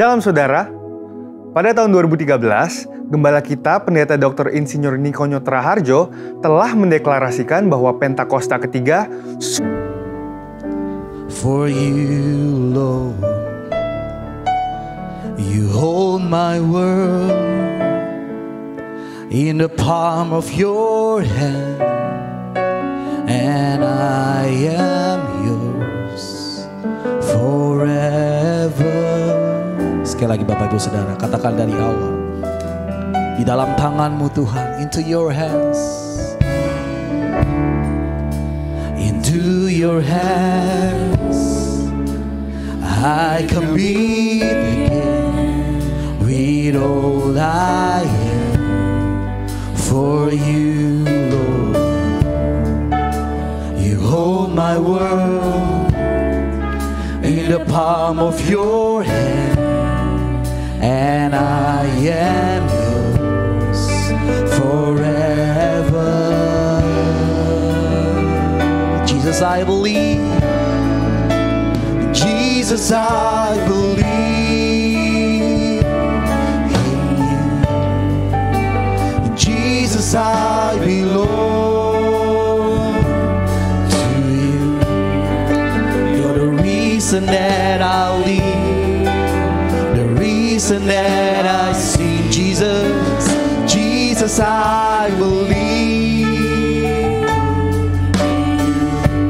Shalom saudara, pada tahun 2013, Gembala kita, Pendeta Dr. Insinyur Nikonyo Traharjo, telah mendeklarasikan bahwa Pentakosta ketiga For you, Lord, you hold my world in the palm of your hand, and I am yours forever. Sekali lagi Bapak Ibu Saudara, katakan dari awal. Di dalam tangan-Mu Tuhan, into your hands. Into your hands I commit again with all I am for you, Lord. You hold my world in the palm of your hand, and I am yours forever. Jesus, I believe. Jesus, I believe in you. Jesus, I belong to you. You're the reason that I live, the reason that I sing. Jesus, Jesus, I believe.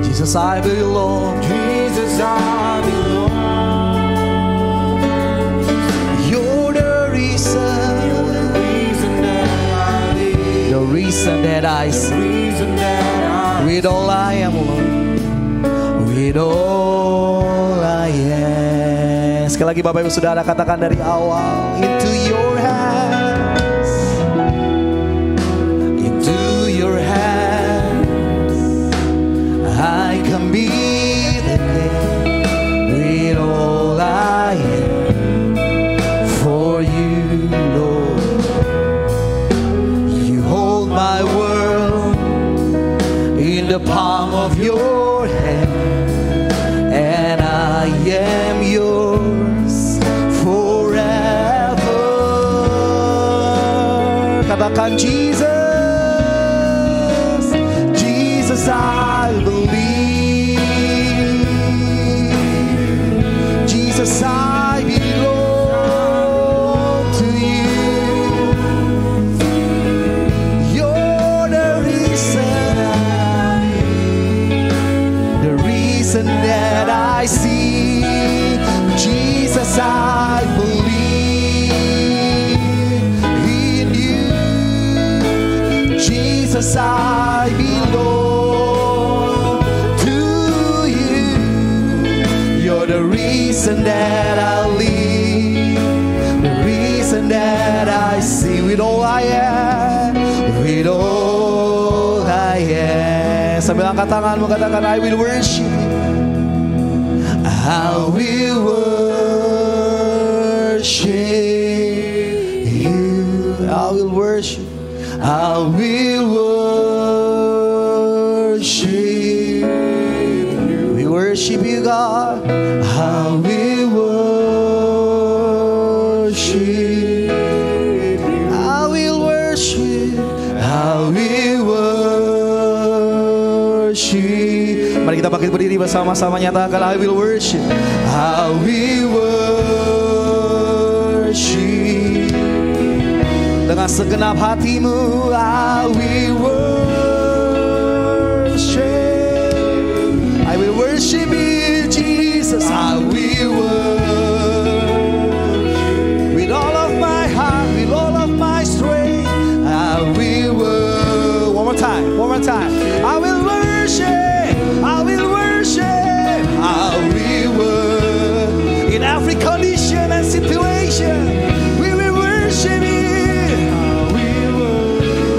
Jesus, I belong. Jesus, I belong. You're the reason that I live, the reason that I see. With all I am, Lord, with all I am. Sekali lagi Bapak Ibu Saudara, katakan dari awal. Into your hands, into your hands I commit again with all I am for you, Lord. You hold my world in the palm of your hand, and I am yours forever. Katakan Jesus, Jesus, I believe. Jesus, I belong to you. You're the reason that I see. Jesus, I believe in you. Jesus, I belong to you. You're the reason that I live, the reason that I see. With all I am, with all I am. Sambil angkat tanganmu, katakan, I will worship you. I will worship you. I will worship. I will worship you. We worship you, God. I will worship. I will worship. I will worship. Mari kita bangkit berdiri bersama-sama, nyatakan, I will worship. I will worship. Dengan segenap hatimu, I will worship. I will worship you, Jesus. I will worship. With all of my heart, with all of my strength, I will worship. One more time, one more time. I will worship. I will worship. I will worship. In every condition and situation, we will worship you.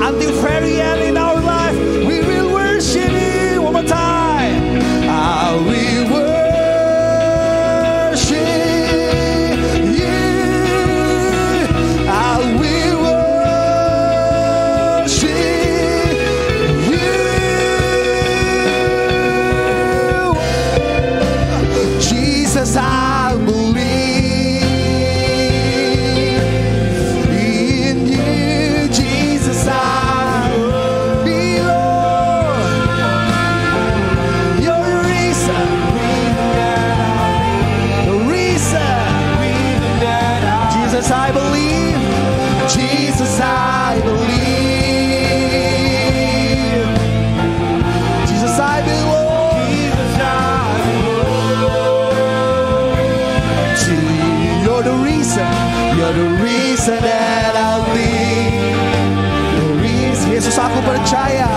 Until very end in our life, we will worship you. One more time. I will worship you. I will worship you. Jesus, I believe. reason that I live. The reason. Yesus aku percaya.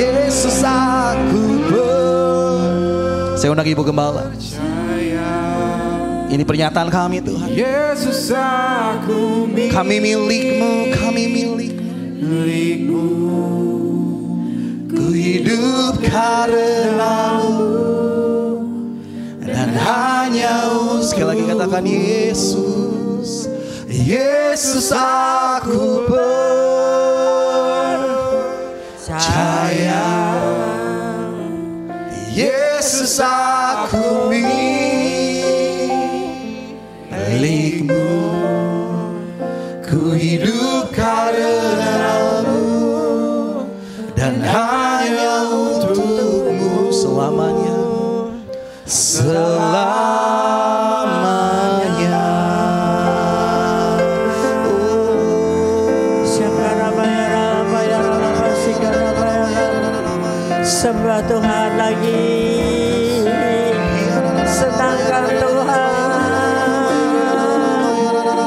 Yesus aku percaya. Saya undang Ibu Gembala. Ini pernyataan kami Tuhan. Yesus aku milik. Kami milikmu, kami milikmu. Ku hidup karenamu. Dan hanya sekali lagi katakan Yesus. Yesus aku percaya. Yesus aku milikmu. Ku hidup karenamu. Dan hanya untukmu selamanya. Selamanya. Sembah Tuhan lagi. Senangkan Tuhan.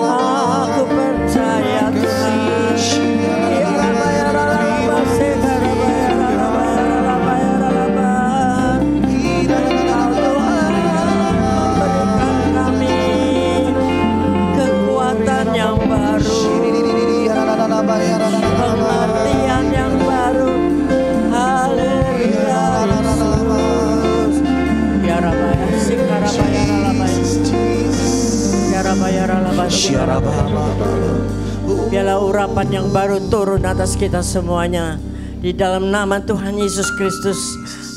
Aku percaya Tuhan. Pengertian yang baru. Haleluya. Ya Rabaya Sikarabaya Rabaya. Biarlah urapan yang baru turun atas kita semuanya. Di dalam nama Tuhan Yesus Kristus.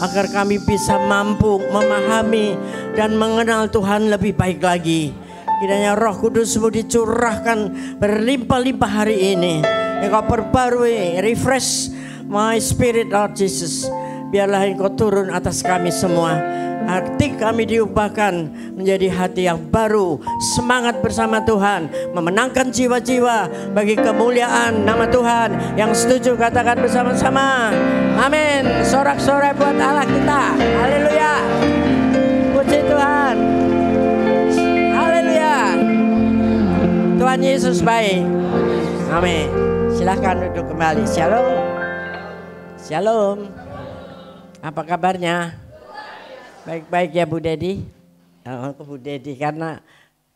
Agar kami bisa mampu memahami dan mengenal Tuhan lebih baik lagi. Kiranya Roh Kudus-Mu dicurahkan berlimpah-limpah hari ini. Engkau perbarui, refresh my spirit Lord Jesus. Biarlah Engkau turun atas kami semua. Hati kami diubahkan menjadi hati yang baru. Semangat bersama Tuhan. Memenangkan jiwa-jiwa bagi kemuliaan nama Tuhan. Yang setuju katakan bersama-sama. Amin. Sorak-sorai buat Allah kita. Haleluya. Puji Tuhan. Tuhan Yesus baik. Amin. Silahkan duduk kembali. Shalom. Shalom. Apa kabarnya? Baik-baik ya Bu Dedi. Bu Dedi karena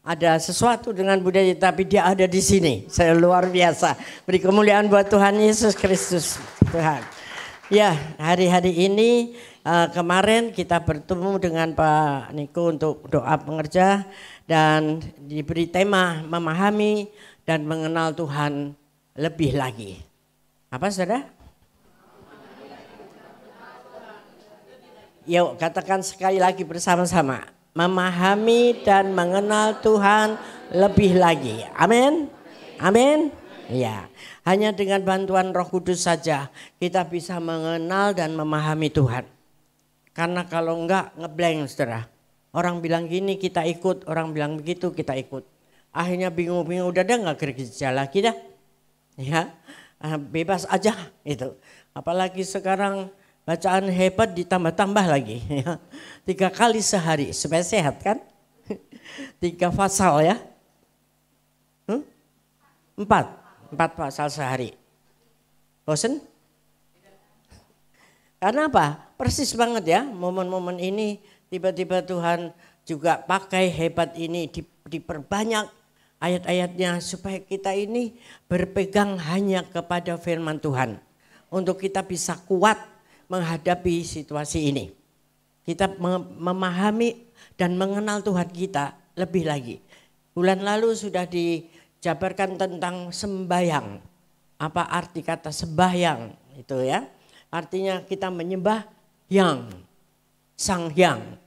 ada sesuatu dengan Bu Dedi tapi dia ada di sini. Saya luar biasa. Beri kemuliaan buat Tuhan Yesus Kristus. Tuhan. Ya, hari-hari ini kemarin kita bertemu dengan Pak Niko untuk doa pengerja. Dan diberi tema memahami dan mengenal Tuhan lebih lagi. Apa saudara? Yuk katakan sekali lagi bersama-sama. Memahami dan mengenal Tuhan lebih lagi. Amin. Amin. Ya, hanya dengan bantuan Roh Kudus saja kita bisa mengenal dan memahami Tuhan. Karena kalau enggak ngeblank saudara. Orang bilang gini kita ikut, orang bilang begitu kita ikut. Akhirnya bingung-bingung udah nggak kerja lagi dah. Ya, bebas aja itu. Apalagi sekarang bacaan hebat ditambah-tambah lagi. Ya. 3 kali sehari supaya sehat kan? 3 pasal ya. 4 pasal sehari. Bosen? Karena apa? Persis banget ya momen-momen ini. Tiba-tiba Tuhan juga pakai hebat ini diperbanyak ayat-ayatnya supaya kita ini berpegang hanya kepada firman Tuhan. Untuk kita bisa kuat menghadapi situasi ini. Kita memahami dan mengenal Tuhan kita lebih lagi. Bulan lalu sudah dijabarkan tentang sembahyang. Apa arti kata sembahyang itu ya? Artinya kita menyembah yang Sang Hyang.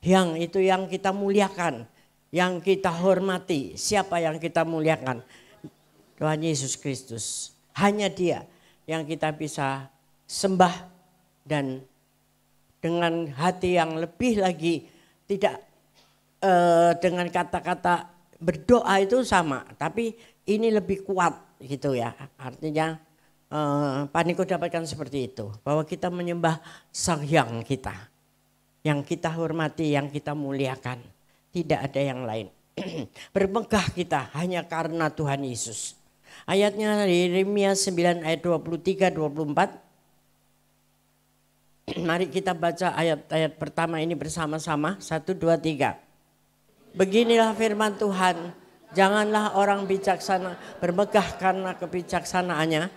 Hyang itu yang kita muliakan, yang kita hormati. Siapa yang kita muliakan? Tuhan Yesus Kristus. Hanya Dia yang kita bisa sembah dan dengan hati yang lebih lagi tidak dengan kata-kata berdoa itu sama, tapi ini lebih kuat gitu ya. Artinya Pak Niko dapatkan seperti itu, bahwa kita menyembah Sang Hyang kita. Yang kita hormati, yang kita muliakan. Tidak ada yang lain. Bermegah kita hanya karena Tuhan Yesus. Ayatnya Yeremia 9 ayat 23-24. Mari kita baca ayat-ayat pertama ini bersama-sama. 1, 2, 3. Beginilah firman Tuhan. Janganlah orang bijaksana bermegah karena kebijaksanaannya.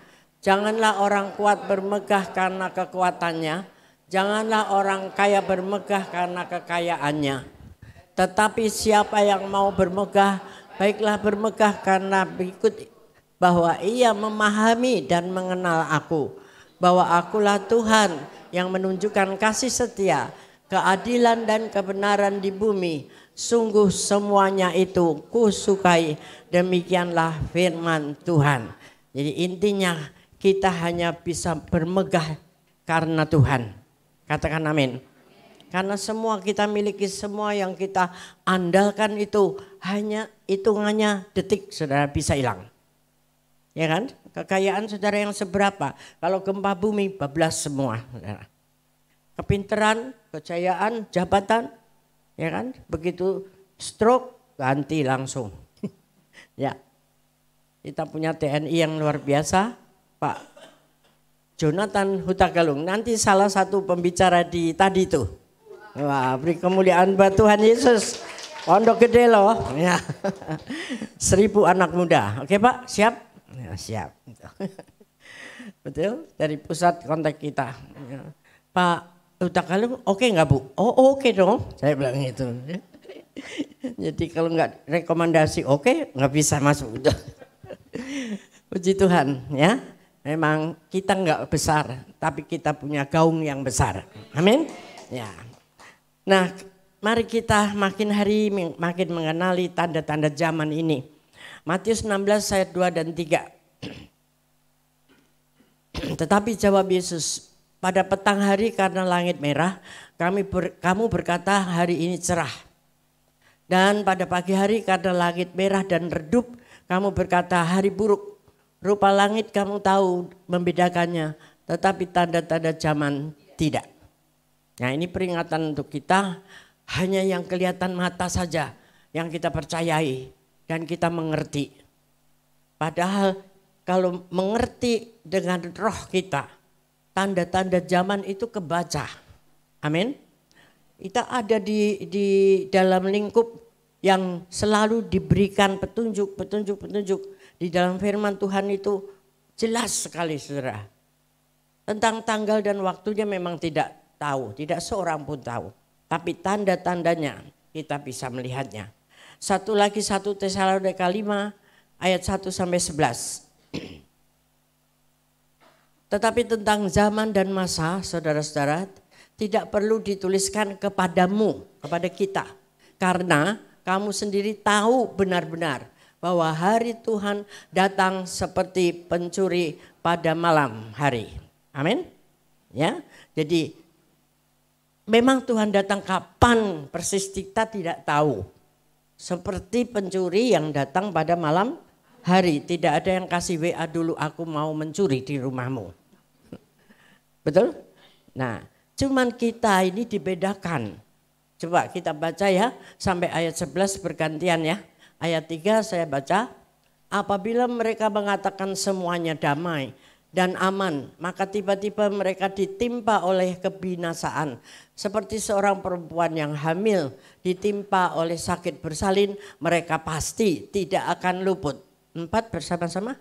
Janganlah orang kuat bermegah karena kekuatannya. Janganlah orang kaya bermegah karena kekayaannya. Tetapi siapa yang mau bermegah, baiklah bermegah karena berikut bahwa ia memahami dan mengenal aku. Bahwa akulah Tuhan yang menunjukkan kasih setia, keadilan dan kebenaran di bumi. Sungguh semuanya itu kusukai. Demikianlah firman Tuhan. Jadi intinya kita hanya bisa bermegah karena Tuhan. Katakan amin. Karena semua kita miliki, semua yang kita andalkan itu hanya hitungannya detik saudara bisa hilang. Ya kan? Kekayaan saudara yang seberapa? Kalau gempa bumi bablas semua. Saudara. Kepinteran, kejayaan, jabatan, ya kan? Begitu stroke ganti langsung. Ya. Kita punya TNI yang luar biasa, Pak Jonathan Hutagalung. Nanti salah satu pembicara di tadi itu. Wah, beri kemuliaan buat Tuhan Yesus. Pondok gede loh. Ya. 1000 anak muda. Oke Pak, siap? Ya, siap. Betul, dari pusat kontak kita. Ya. Pak Hutagalung, oke nggak Bu? Oh oke dong, saya bilang gitu. Jadi kalau nggak rekomendasi oke, nggak bisa masuk. Puji Tuhan ya. Memang kita nggak besar, tapi kita punya gaung yang besar. Amin. Ya. Nah, mari kita makin hari makin mengenali tanda-tanda zaman ini. Matius 16 ayat 2 dan 3. Tetapi jawab Yesus, pada petang hari karena langit merah, kamu berkata hari ini cerah. Dan pada pagi hari karena langit merah dan redup, kamu berkata hari buruk. Rupa langit kamu tahu membedakannya, tetapi tanda-tanda zaman tidak. Nah ini peringatan untuk kita, hanya yang kelihatan mata saja yang kita percayai dan kita mengerti. Padahal kalau mengerti dengan roh kita, tanda-tanda zaman itu kebaca. Amin. Kita ada di dalam lingkup yang selalu diberikan petunjuk. Di dalam firman Tuhan itu jelas sekali saudara. Tentang tanggal dan waktunya memang tidak tahu, tidak seorang pun tahu. Tapi tanda-tandanya kita bisa melihatnya. Satu lagi 1 Tesalonika 5 ayat 1 sampai 11. Tetapi tentang zaman dan masa saudara-saudara tidak perlu dituliskan kepadamu, kepada kita. Karena kamu sendiri tahu benar-benar bahwa hari Tuhan datang seperti pencuri pada malam hari. Amin. Ya. Jadi memang Tuhan datang kapan persis kita tidak tahu. Seperti pencuri yang datang pada malam hari. Tidak ada yang kasih WA dulu aku mau mencuri di rumahmu. Betul? Nah, cuman kita ini dibedakan. Coba kita baca ya sampai ayat 11 bergantian ya. Ayat 3 saya baca. Apabila mereka mengatakan semuanya damai dan aman, maka tiba-tiba mereka ditimpa oleh kebinasaan. Seperti seorang perempuan yang hamil ditimpa oleh sakit bersalin, mereka pasti tidak akan luput. 4 bersama-sama.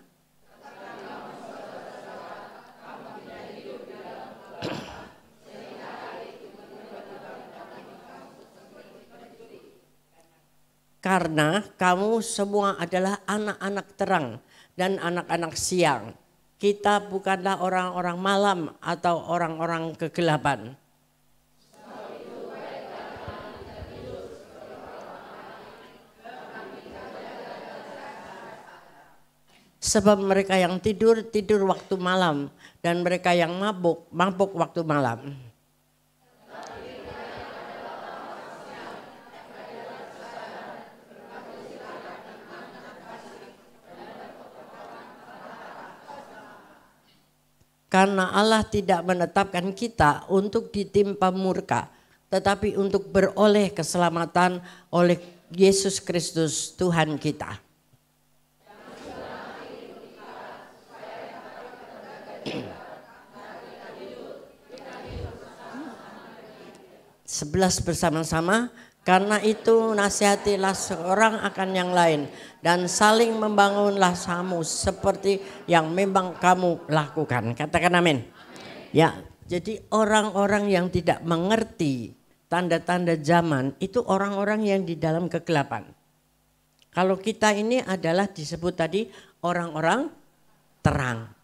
Karena kamu semua adalah anak-anak terang dan anak-anak siang. Kita bukanlah orang-orang malam atau orang-orang kegelapan. Sebab mereka yang tidur, tidur waktu malam. Dan mereka yang mabuk, mabuk waktu malam. Karena Allah tidak menetapkan kita untuk ditimpa murka, tetapi untuk beroleh keselamatan oleh Yesus Kristus Tuhan kita. Sebelas bersama-sama, karena itu nasihatilah seorang akan yang lain dan saling membangunlah kamu seperti yang memang kamu lakukan. Katakan amin. Ya, jadi orang-orang yang tidak mengerti tanda-tanda zaman itu orang-orang yang di dalam kegelapan. Kalau kita ini adalah disebut tadi orang-orang terang,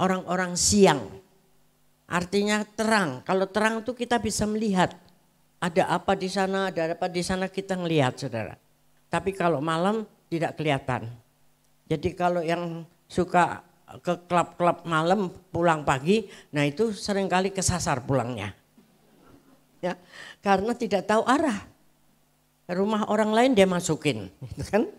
orang-orang siang. Artinya terang. Kalau terang itu kita bisa melihat. Ada apa di sana, ada apa di sana kita ngelihat saudara. Tapi kalau malam tidak kelihatan. Jadi kalau yang suka ke klub-klub malam pulang pagi, nah itu seringkali kesasar pulangnya. Ya, karena tidak tahu arah. Rumah orang lain dia masukin, gitu kan?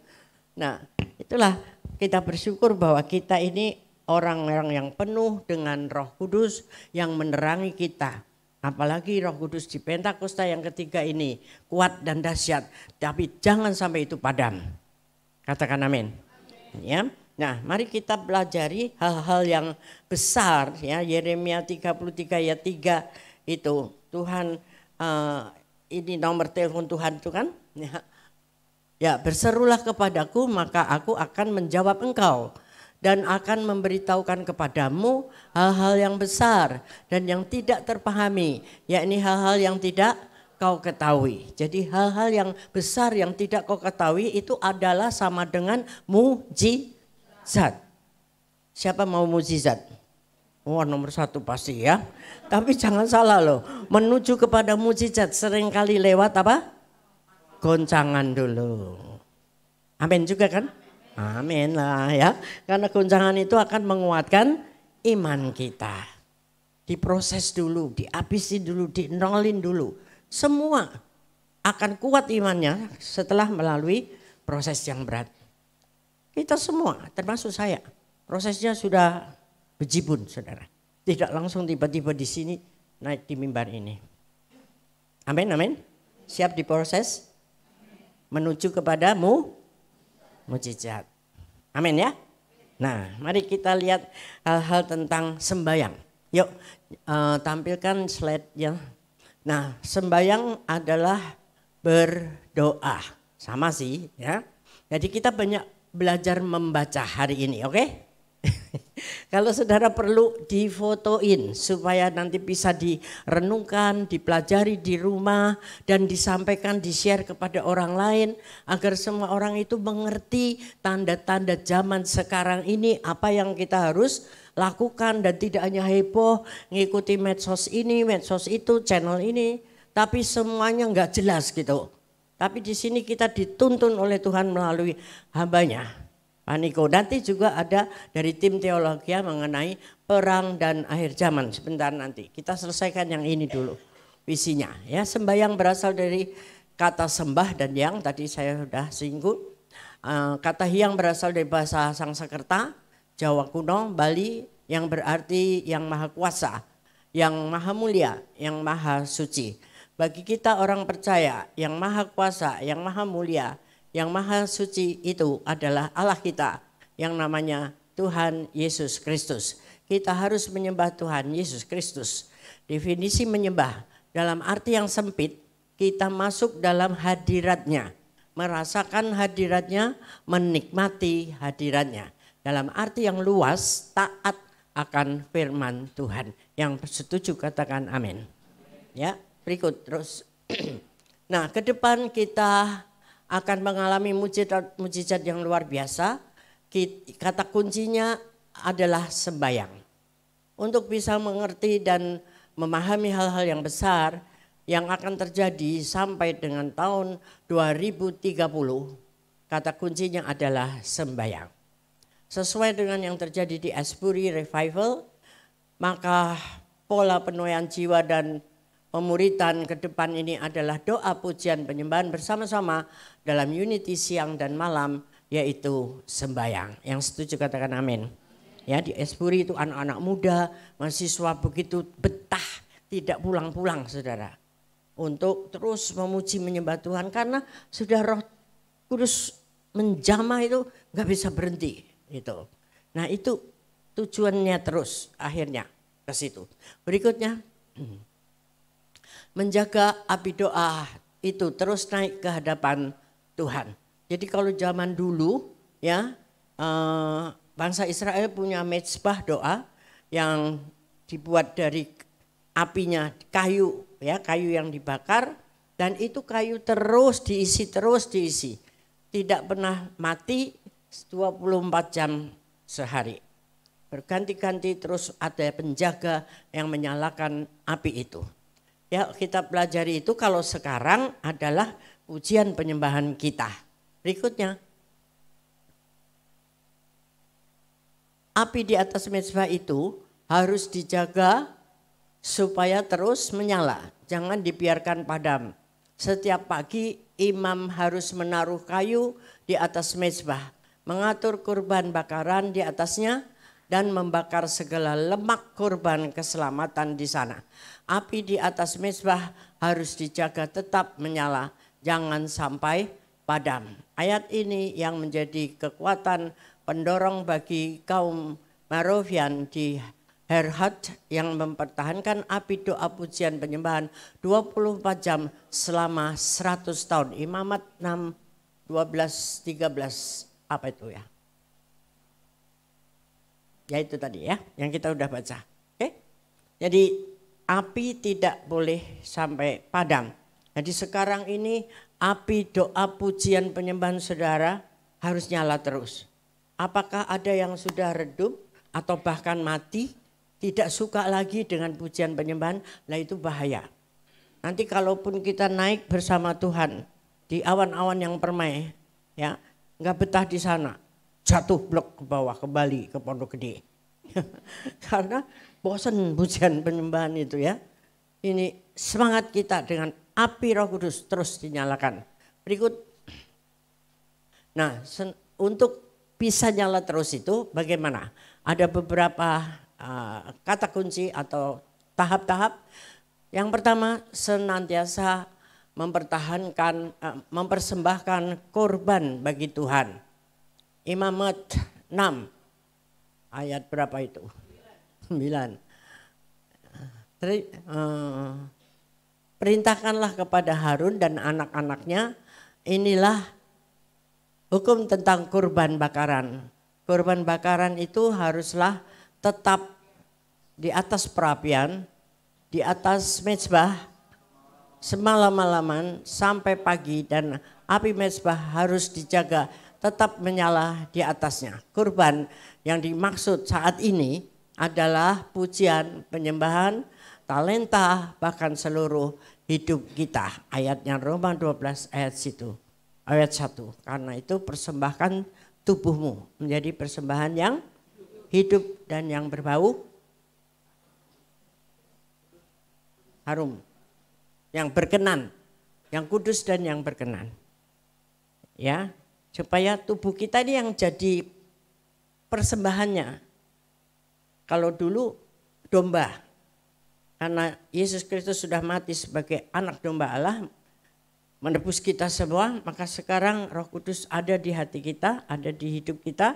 Nah, itulah kita bersyukur bahwa kita ini orang-orang yang penuh dengan Roh Kudus yang menerangi kita. Apalagi Roh Kudus di Pentakosta yang ketiga ini kuat dan dahsyat, tapi jangan sampai itu padam. Katakan amin. Ya. Nah, mari kita pelajari hal-hal yang besar ya. Yeremia 33 ayat 3 itu Tuhan ini nomor telepon Tuhan itu kan. Ya, berserulah kepadaku maka aku akan menjawab engkau. Dan akan memberitahukan kepadamu hal-hal yang besar dan yang tidak terpahami. Yakni hal-hal yang tidak kau ketahui. Jadi hal-hal yang besar yang tidak kau ketahui itu adalah sama dengan mujizat. Siapa mau mujizat? Wah, nomor 1 pasti ya. Tapi jangan salah loh. Menuju kepada mujizat seringkali lewat apa? Goncangan dulu. Amin juga kan? Amin lah ya. Karena goncangan itu akan menguatkan iman kita. Diproses dulu, dihabisin dulu, dinolin dulu. Semua akan kuat imannya setelah melalui proses yang berat. Kita semua termasuk saya. Prosesnya sudah bejibun saudara. Tidak langsung tiba-tiba di sini naik di mimbar ini. Amin, amin. Siap diproses menuju kepadamu mujizat. Amin ya. Nah, mari kita lihat hal-hal tentang sembahyang. Yuk, tampilkan slide-nya. Nah, sembahyang adalah berdoa. Sama sih ya. Jadi kita banyak belajar membaca hari ini, oke? Kalau saudara perlu difotoin supaya nanti bisa direnungkan, dipelajari di rumah dan disampaikan, di-share kepada orang lain agar semua orang itu mengerti tanda-tanda zaman sekarang ini apa yang kita harus lakukan dan tidak hanya heboh ngikuti medsos ini, medsos itu, channel ini, tapi semuanya nggak jelas gitu. Tapi di sini kita dituntun oleh Tuhan melalui hambanya. Pak Niko, nanti juga ada dari tim teologi mengenai perang dan akhir zaman sebentar nanti. Kita selesaikan yang ini dulu visinya. Ya, sembahyang berasal dari kata sembah dan yang tadi saya sudah singgung. Kata hyang berasal dari bahasa Sangsekerta, Jawa kuno, Bali yang berarti yang maha kuasa, yang maha mulia, yang maha suci. Bagi kita orang percaya yang maha kuasa, yang maha mulia, yang maha suci itu adalah Allah kita yang namanya Tuhan Yesus Kristus. Kita harus menyembah Tuhan Yesus Kristus. Definisi menyembah dalam arti yang sempit, kita masuk dalam hadiratnya. Merasakan hadiratnya, menikmati hadiratnya. Dalam arti yang luas, taat akan firman Tuhan. Yang setuju katakan amin. Ya, berikut terus. Nah, ke depan kita akan mengalami mujizat yang luar biasa. Kata kuncinya adalah sembahyang. Untuk bisa mengerti dan memahami hal-hal yang besar yang akan terjadi sampai dengan tahun 2030, kata kuncinya adalah sembahyang. Sesuai dengan yang terjadi di Asbury Revival, maka pola penuaian jiwa dan pemuritan ke depan ini adalah doa, pujian, penyembahan bersama-sama dalam unity siang dan malam, yaitu sembahyang. Yang setuju katakan amin. Ya, di Asbury itu anak-anak muda, mahasiswa begitu betah, tidak pulang-pulang saudara. untuk terus memuji menyembah Tuhan karena sudah Roh Kudus menjamah itu nggak bisa berhenti gitu. Nah itu tujuannya terus akhirnya ke situ. Berikutnya menjaga api doa itu terus naik ke hadapan Tuhan. Jadi kalau zaman dulu ya bangsa Israel punya mezbah doa yang dibuat dari apinya kayu ya, kayu yang dibakar dan itu kayu terus diisi. Tidak pernah mati 24 jam sehari. Berganti-ganti terus ada penjaga yang menyalakan api itu. Ya kita pelajari itu kalau sekarang adalah pujian penyembahan kita. Berikutnya. Api di atas mezbah itu harus dijaga supaya terus menyala. Jangan dibiarkan padam. Setiap pagi imam harus menaruh kayu di atas mezbah, mengatur kurban bakaran di atasnya dan membakar segala lemak kurban keselamatan di sana. Api di atas mezbah harus dijaga tetap menyala, jangan sampai padam. Ayat ini yang menjadi kekuatan pendorong bagi kaum Moravian di Herhat yang mempertahankan api doa pujian penyembahan 24 jam selama 100 tahun. Imamat 6, 12, 13 apa itu ya? Ya itu tadi ya yang kita udah baca. Oke? Jadi api tidak boleh sampai padam. Jadi sekarang ini api doa pujian penyembahan saudara harus nyala terus. Apakah ada yang sudah redup atau bahkan mati? Tidak suka lagi dengan pujian penyembahan, lah itu bahaya. Nanti kalaupun kita naik bersama Tuhan di awan-awan yang permai, ya nggak betah di sana, jatuh blok ke bawah kembali ke Pondok Gede, karena bosan pujian penyembahan itu ya. Ini semangat kita dengan api Roh Kudus terus dinyalakan. Berikut, nah untuk bisa nyala terus itu bagaimana? Ada beberapa kata kunci atau tahap-tahap. Yang pertama senantiasa mempersembahkan korban bagi Tuhan. Imamat 6 ayat berapa itu? 9. Perintahkanlah kepada Harun dan anak-anaknya, inilah hukum tentang kurban bakaran. Kurban bakaran itu haruslah tetap di atas perapian, di atas mezbah semalam-malaman sampai pagi dan api mezbah harus dijaga tetap menyala di atasnya. Kurban yang dimaksud saat ini adalah pujian, penyembahan, talenta, bahkan seluruh hidup kita. Ayatnya Roma 12 ayat situ, ayat 1. Karena itu persembahkan tubuhmu menjadi persembahan yang hidup dan yang berbau harum, yang berkenan, yang kudus dan yang berkenan. Ya, supaya tubuh kita ini yang jadi persembahannya. Kalau dulu domba, karena Yesus Kristus sudah mati sebagai anak domba Allah, menebus kita semua, maka sekarang Roh Kudus ada di hati kita, ada di hidup kita.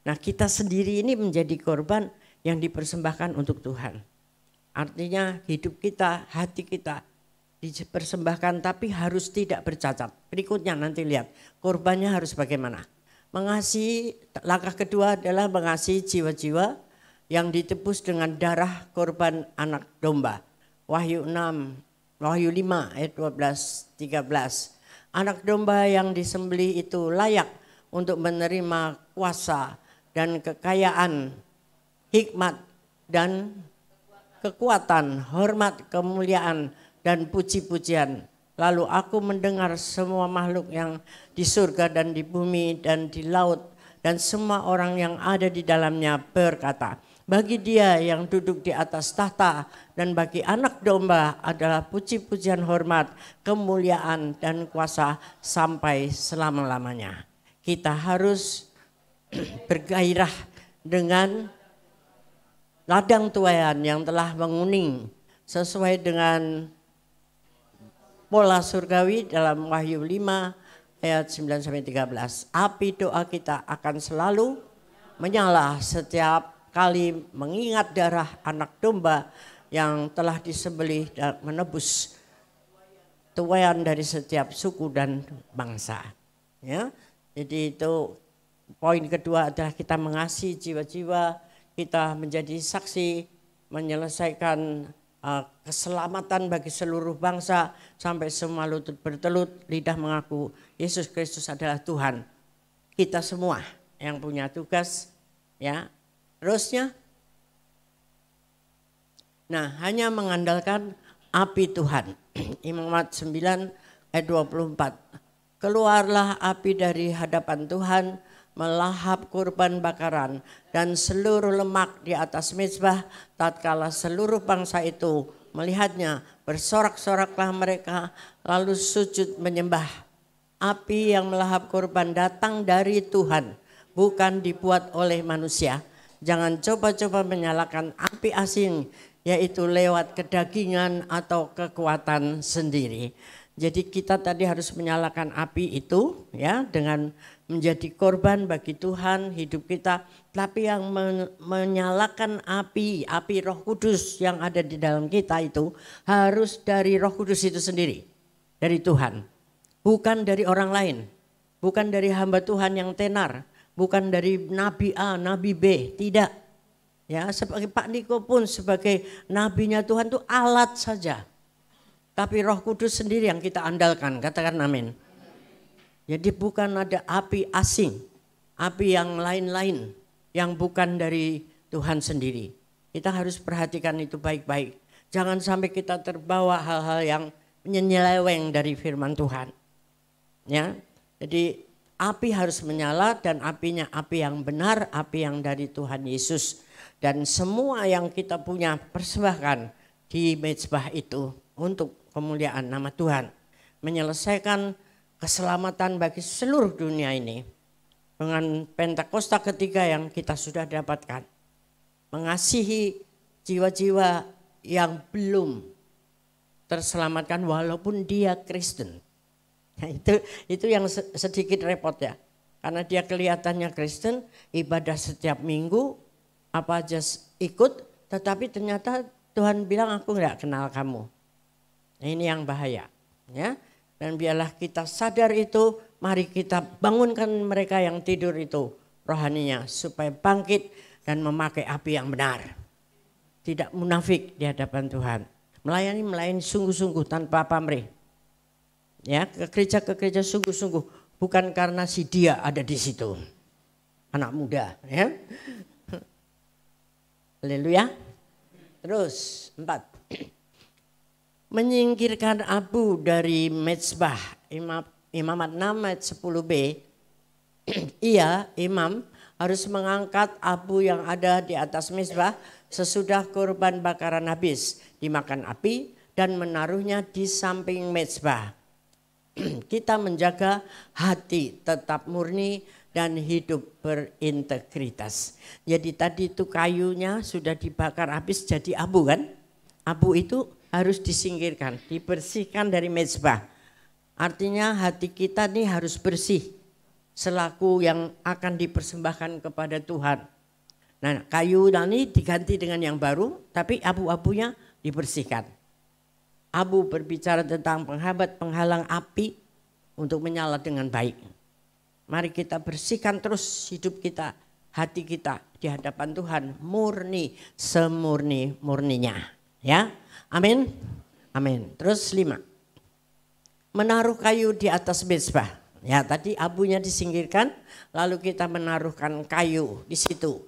Nah kita sendiri ini menjadi korban yang dipersembahkan untuk Tuhan. Artinya hidup kita, hati kita dipersembahkan tapi harus tidak bercacat. Berikutnya nanti lihat korbannya harus bagaimana. Mengasihi, langkah kedua adalah mengasihi jiwa-jiwa yang ditebus dengan darah korban anak domba. Wahyu 5 ayat 12-13. Anak domba yang disembelih itu layak untuk menerima kuasa dan kekayaan, hikmat dan kekuatan, hormat, kemuliaan dan puji-pujian. Lalu aku mendengar semua makhluk yang di surga dan di bumi dan di laut dan semua orang yang ada di dalamnya berkata, bagi dia yang duduk di atas tahta dan bagi anak domba adalah puji-pujian, hormat, kemuliaan dan kuasa sampai selama-lamanya. Kita harus bergairah dengan ladang tuaian yang telah menguning sesuai dengan pola surgawi dalam Wahyu 5 ayat 9-13. Api doa kita akan selalu menyala setiap kali mengingat darah anak domba yang telah disembelih dan menebus tuaian dari setiap suku dan bangsa. Ya, jadi itu poin kedua adalah kita mengasihi jiwa-jiwa, kita menjadi saksi, menyelesaikan keselamatan bagi seluruh bangsa sampai semua lutut bertelut, lidah mengaku Yesus Kristus adalah Tuhan. Kita semua yang punya tugas, ya. Terusnya, nah hanya mengandalkan api Tuhan. Imamat 9 ayat 24. Keluarlah api dari hadapan Tuhan, melahap kurban bakaran dan seluruh lemak di atas mezbah. Tatkala seluruh bangsa itu melihatnya, bersorak-soraklah mereka lalu sujud menyembah. Api yang melahap kurban datang dari Tuhan, bukan dibuat oleh manusia. Jangan coba-coba menyalakan api asing, yaitu lewat kedagingan atau kekuatan sendiri. Jadi kita tadi harus menyalakan api itu, ya, dengan menjadi korban bagi Tuhan hidup kita. Tapi yang menyalakan api Roh Kudus yang ada di dalam kita itu harus dari Roh Kudus itu sendiri, dari Tuhan. Bukan dari orang lain, bukan dari hamba Tuhan yang tenar, bukan dari Nabi A, Nabi B, tidak. Ya, sebagai Pak Niko pun sebagai nabinya Tuhan itu alat saja. Tapi Roh Kudus sendiri yang kita andalkan, katakan amin. Jadi bukan ada api asing, api yang lain-lain yang bukan dari Tuhan sendiri. Kita harus perhatikan itu baik-baik. Jangan sampai kita terbawa hal-hal yang menyeleweng dari firman Tuhan. Ya, jadi api harus menyala dan apinya api yang benar, api yang dari Tuhan Yesus. Dan semua yang kita punya persembahkan di mezbah itu untuk kemuliaan nama Tuhan. Menyelesaikan keselamatan bagi seluruh dunia ini. Dengan Pentakosta ketiga yang kita sudah dapatkan. Mengasihi jiwa-jiwa yang belum terselamatkan walaupun dia Kristen. Nah, itu yang sedikit repot ya. Karena dia kelihatannya Kristen, ibadah setiap minggu, apa aja ikut, tetapi ternyata Tuhan bilang aku enggak kenal kamu. Nah, ini yang bahaya, ya. Dan biarlah kita sadar itu, mari kita bangunkan mereka yang tidur itu rohaninya supaya bangkit dan memakai api yang benar. Tidak munafik di hadapan Tuhan. Melayani sungguh-sungguh tanpa pamrih. Ya, ke gereja sungguh-sungguh, bukan karena si dia ada di situ. Anak muda, ya. Haleluya. Terus 4. Menyingkirkan abu dari mezbah. Imamat 6 ayat 10b. Ia, imam, harus mengangkat abu yang ada di atas mezbah sesudah kurban bakaran habis, dimakan api dan menaruhnya di samping mezbah. Kita menjaga hati tetap murni dan hidup berintegritas. Jadi tadi itu kayunya sudah dibakar habis jadi abu kan? Abu itu harus disingkirkan, dibersihkan dari mezbah. Artinya hati kita nih harus bersih selaku yang akan dipersembahkan kepada Tuhan. Nah, kayu ini diganti dengan yang baru, tapi abu-abunya dibersihkan. Abu berbicara tentang penghambat, penghalang api untuk menyala dengan baik. Mari kita bersihkan terus hidup kita, hati kita di hadapan Tuhan murni, semurni-murninya. Ya, amin, amin. Terus 5, menaruh kayu di atas mezbah. Ya, tadi abunya disingkirkan, lalu kita menaruhkan kayu di situ.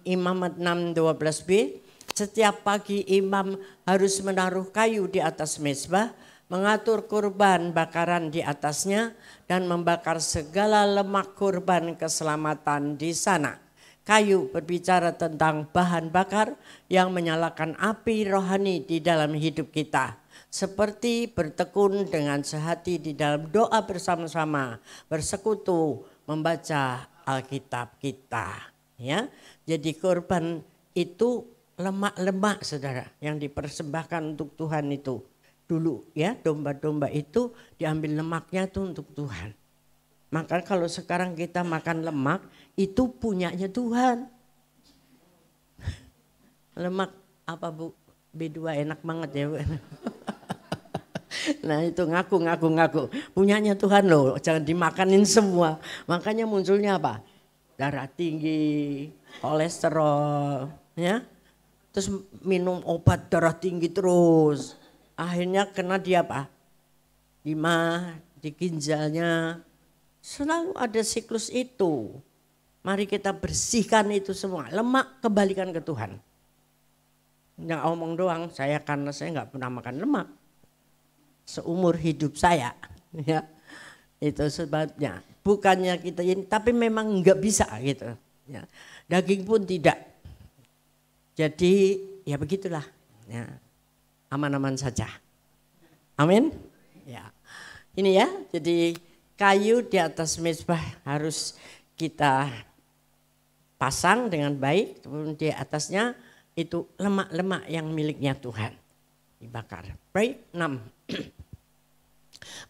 Imamat 6:12b. Setiap pagi imam harus menaruh kayu di atas mezbah, mengatur kurban bakaran di atasnya dan membakar segala lemak kurban keselamatan di sana. Kayu berbicara tentang bahan bakar yang menyalakan api rohani di dalam hidup kita. Seperti bertekun dengan sehati di dalam doa bersama-sama, bersekutu, membaca Alkitab kita. Ya, jadi kurban itu lemak-lemak saudara yang dipersembahkan untuk Tuhan itu. dulu ya, domba-domba itu diambil lemaknya itu untuk Tuhan. Maka kalau sekarang kita makan lemak itu punyanya Tuhan. Lemak apa Bu? B2 enak banget ya Bu. Nah itu ngaku. Punyanya Tuhan loh, jangan dimakanin semua. Makanya munculnya apa? Darah tinggi, kolesterol, ya. Terus minum obat darah tinggi terus. Akhirnya kena dia apa? Di ginjalnya. Selalu ada siklus itu. Mari kita bersihkan itu semua. Lemak kembalikan ke Tuhan. Yang omong doang, karena saya nggak pernah makan lemak. Seumur hidup saya. Ya, itu sebabnya. Bukannya kita ini, tapi memang nggak bisa gitu. Ya. Daging pun tidak. Jadi ya begitulah. Ya. Aman-aman saja. Amin. Ya. Ini ya, jadi kayu di atas mezbah harus kita pasang dengan baik. Kemudian di atasnya itu lemak-lemak yang miliknya Tuhan. Dibakar. Baik, 6.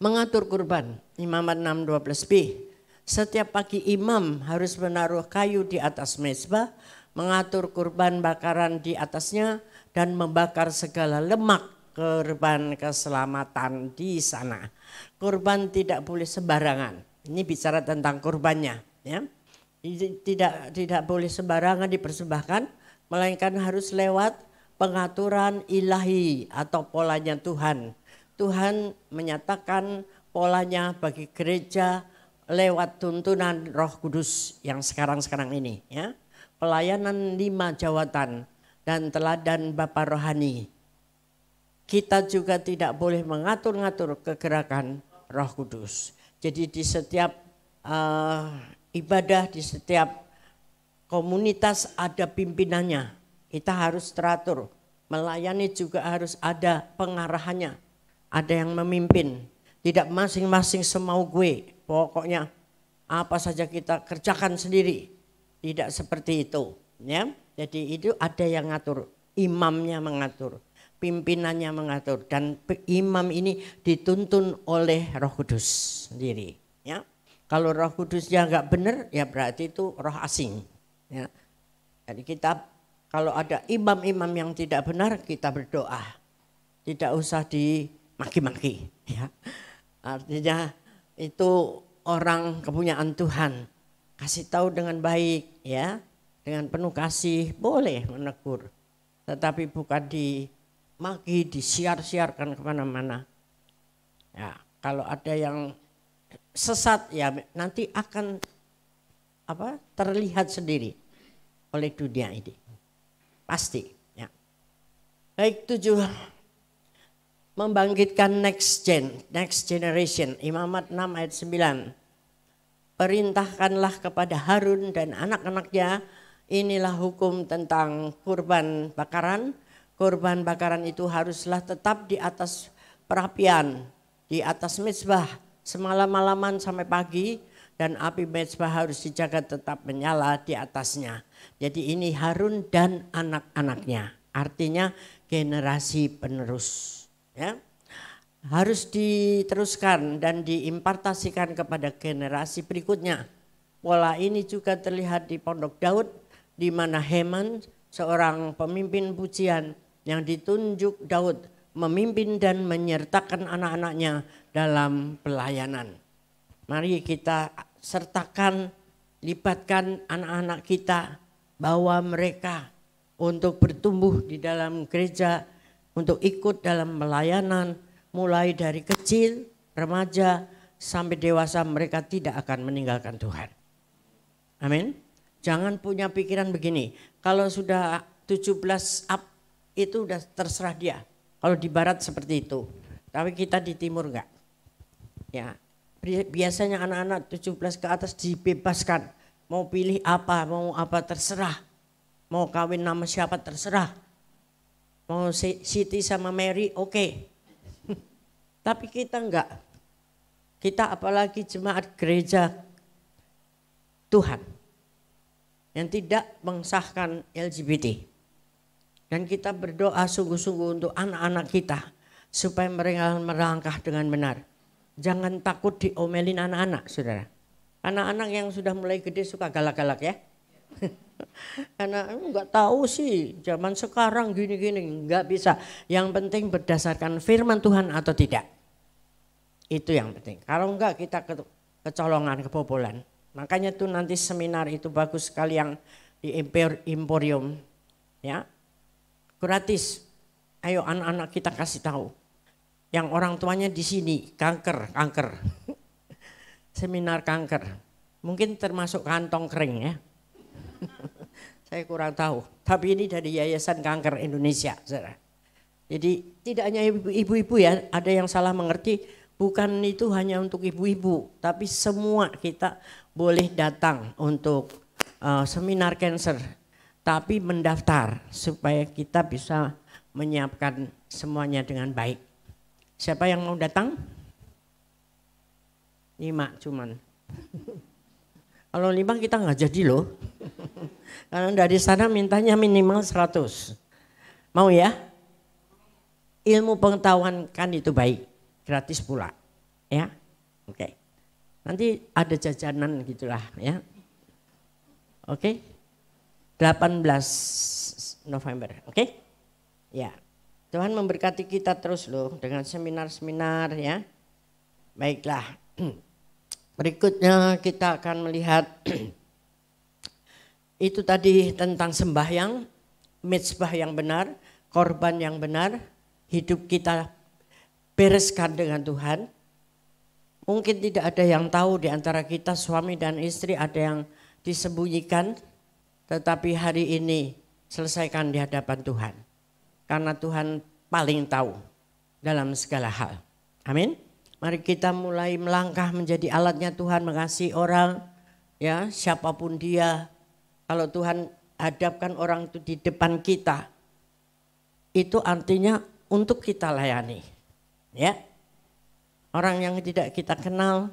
Mengatur kurban, Imamat 6:12b. Setiap pagi imam harus menaruh kayu di atas mezbah, mengatur kurban bakaran di atasnya dan membakar segala lemak kurban keselamatan di sana. Kurban tidak boleh sembarangan. Ini bicara tentang kurbannya, ya. Tidak boleh sembarangan dipersembahkan, melainkan harus lewat pengaturan ilahi atau polanya Tuhan. Tuhan menyatakan polanya bagi gereja lewat tuntunan Roh Kudus yang sekarang ini, ya. Pelayanan 5 jawatan dan teladan Bapa Rohani. Kita juga tidak boleh mengatur-ngatur kegerakan Roh Kudus. Jadi di setiap ibadah, di setiap komunitas ada pimpinannya. Kita harus teratur. Melayani juga harus ada pengarahannya. Ada yang memimpin. Tidak masing-masing semau gue. Pokoknya apa saja kita kerjakan sendiri. Tidak seperti itu. Ya. Jadi itu ada yang ngatur. Imamnya mengatur. Pimpinannya mengatur. Dan imam ini dituntun oleh Roh Kudus sendiri. Ya. Kalau Roh Kudusnya enggak benar, ya berarti itu roh asing. Ya. Jadi kita kalau ada imam-imam yang tidak benar, kita berdoa. Tidak usah dimaki-maki. Ya. Artinya itu orang kepunyaan Tuhan. Kasih tahu dengan baik, ya, dengan penuh kasih, boleh menegur. Tetapi bukan dimaki, disiar-siarkan kemana-mana. Ya, kalau ada yang sesat, ya nanti akan terlihat sendiri oleh dunia ini. Pasti. Ya. Baik, 7. Membangkitkan next generation. Imamat 6 ayat 9. Perintahkanlah kepada Harun dan anak-anaknya, inilah hukum tentang kurban bakaran. Kurban bakaran itu haruslah tetap di atas perapian, di atas mezbah semalam-malaman sampai pagi, dan api mezbah harus dijaga tetap menyala di atasnya. Jadi ini Harun dan anak-anaknya, artinya generasi penerus. Ya. Harus diteruskan dan diimpartasikan kepada generasi berikutnya. Pola ini juga terlihat di Pondok Daud, di mana Heman, seorang pemimpin pujian yang ditunjuk Daud, memimpin dan menyertakan anak-anaknya dalam pelayanan. Mari kita sertakan, libatkan anak-anak kita, bawa mereka untuk bertumbuh di dalam gereja, untuk ikut dalam pelayanan, mulai dari kecil, remaja, sampai dewasa mereka tidak akan meninggalkan Tuhan. Amin. Jangan punya pikiran begini, kalau sudah 17 up itu udah terserah dia. Kalau di barat seperti itu, tapi kita di timur enggak. Ya, biasanya anak-anak 17 ke atas dibebaskan, mau pilih apa, mau apa terserah, mau kawin nama siapa terserah, mau Siti sama Mary oke. Tapi kita enggak, kita apalagi jemaat gereja Tuhan yang tidak mengsahkan LGBT. Dan kita berdoa sungguh-sungguh untuk anak-anak kita supaya mereka melangkah dengan benar. Jangan takut diomelin anak-anak, saudara. Anak-anak yang sudah mulai gede suka galak-galak ya. Karena enggak tahu sih zaman sekarang gini-gini, enggak bisa. Yang penting berdasarkan firman Tuhan atau tidak. Itu yang penting. Kalau enggak kita kecolongan, kebobolan. Makanya tuh nanti seminar itu bagus sekali yang di Emporium ya. Gratis. Ayo anak-anak kita kasih tahu. Yang orang tuanya di sini kanker. Seminar kanker. Mungkin termasuk kantong kering ya. Saya kurang tahu. Tapi ini dari Yayasan Kanker Indonesia. Saudara. Jadi tidak hanya ibu-ibu ya. Ada yang salah mengerti. Bukan itu hanya untuk ibu-ibu. Tapi semua kita boleh datang untuk seminar cancer. Tapi mendaftar supaya kita bisa menyiapkan semuanya dengan baik. Siapa yang mau datang? 5 cuman. Kalau 5 kita nggak jadi loh. Karena dari sana mintanya minimal 100. Mau ya? Ilmu pengetahuan kan itu baik. Gratis pula. Ya? Oke. Nanti ada jajanan gitulah ya. Oke. 18 November. Oke? Ya. Tuhan memberkati kita terus loh dengan seminar-seminar ya. Baiklah. Berikutnya kita akan melihat itu tadi tentang sembahyang, mezbah yang benar, korban yang benar, hidup kita bereskan dengan Tuhan. Mungkin tidak ada yang tahu di antara kita suami dan istri, ada yang disembunyikan, tetapi hari ini selesaikan di hadapan Tuhan. Karena Tuhan paling tahu dalam segala hal. Amin. Mari kita mulai melangkah menjadi alatnya Tuhan, mengasihi orang, ya siapapun dia. Kalau Tuhan hadapkan orang itu di depan kita, itu artinya untuk kita layani. Ya, orang yang tidak kita kenal,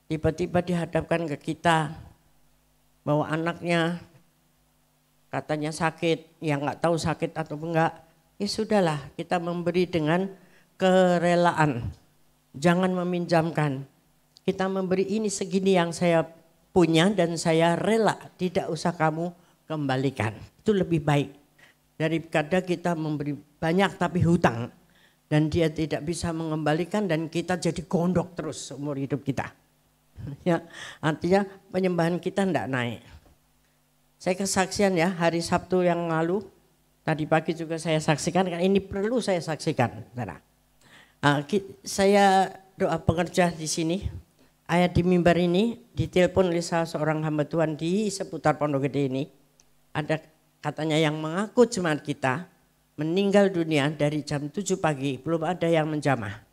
tiba-tiba dihadapkan ke kita, bahwa anaknya katanya sakit, yang nggak tahu sakit atau enggak, ya sudahlah kita memberi dengan kerelaan. Jangan meminjamkan. Kita memberi ini segini yang saya punya dan saya rela, tidak usah kamu kembalikan. Itu lebih baik daripada kita memberi banyak tapi hutang dan dia tidak bisa mengembalikan dan kita jadi gondok terus seumur hidup kita. Ya, artinya penyembahan kita tidak naik. Saya kesaksian ya hari Sabtu yang lalu, tadi pagi juga saya saksikan, karena ini perlu saya saksikan. Saya doa pengerja di sini, ayat di mimbar ini ditelepon oleh salah seorang hamba Tuhan di seputar Pondok Gede ini. Ada katanya yang mengaku jemaat kita meninggal dunia dari jam 7 pagi, belum ada yang menjamah.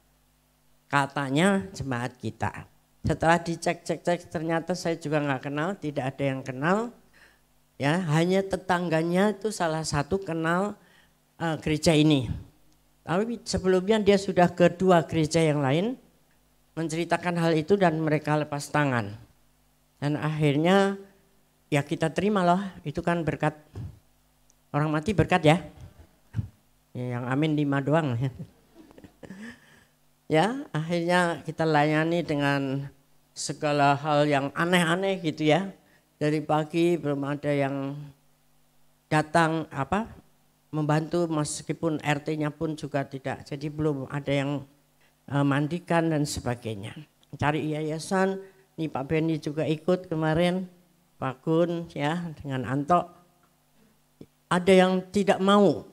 Katanya jemaat kita. Setelah dicek ternyata saya juga nggak kenal, tidak ada yang kenal. Ya, hanya tetangganya itu salah satu kenal gereja ini. Tapi sebelumnya dia sudah ke 2 gereja yang lain menceritakan hal itu dan mereka lepas tangan. Dan akhirnya ya kita terima loh, itu kan berkat. Orang mati berkat ya. Yang amin 5 doang. Ya, akhirnya kita layani dengan segala hal yang aneh-aneh gitu ya. Dari pagi belum ada yang datang membantu, meskipun RT-nya pun juga tidak. Jadi belum ada yang mandikan dan sebagainya. Cari yayasan, nih Pak Benny juga ikut kemarin, Pak Gun ya dengan Anto. Ada yang tidak mau,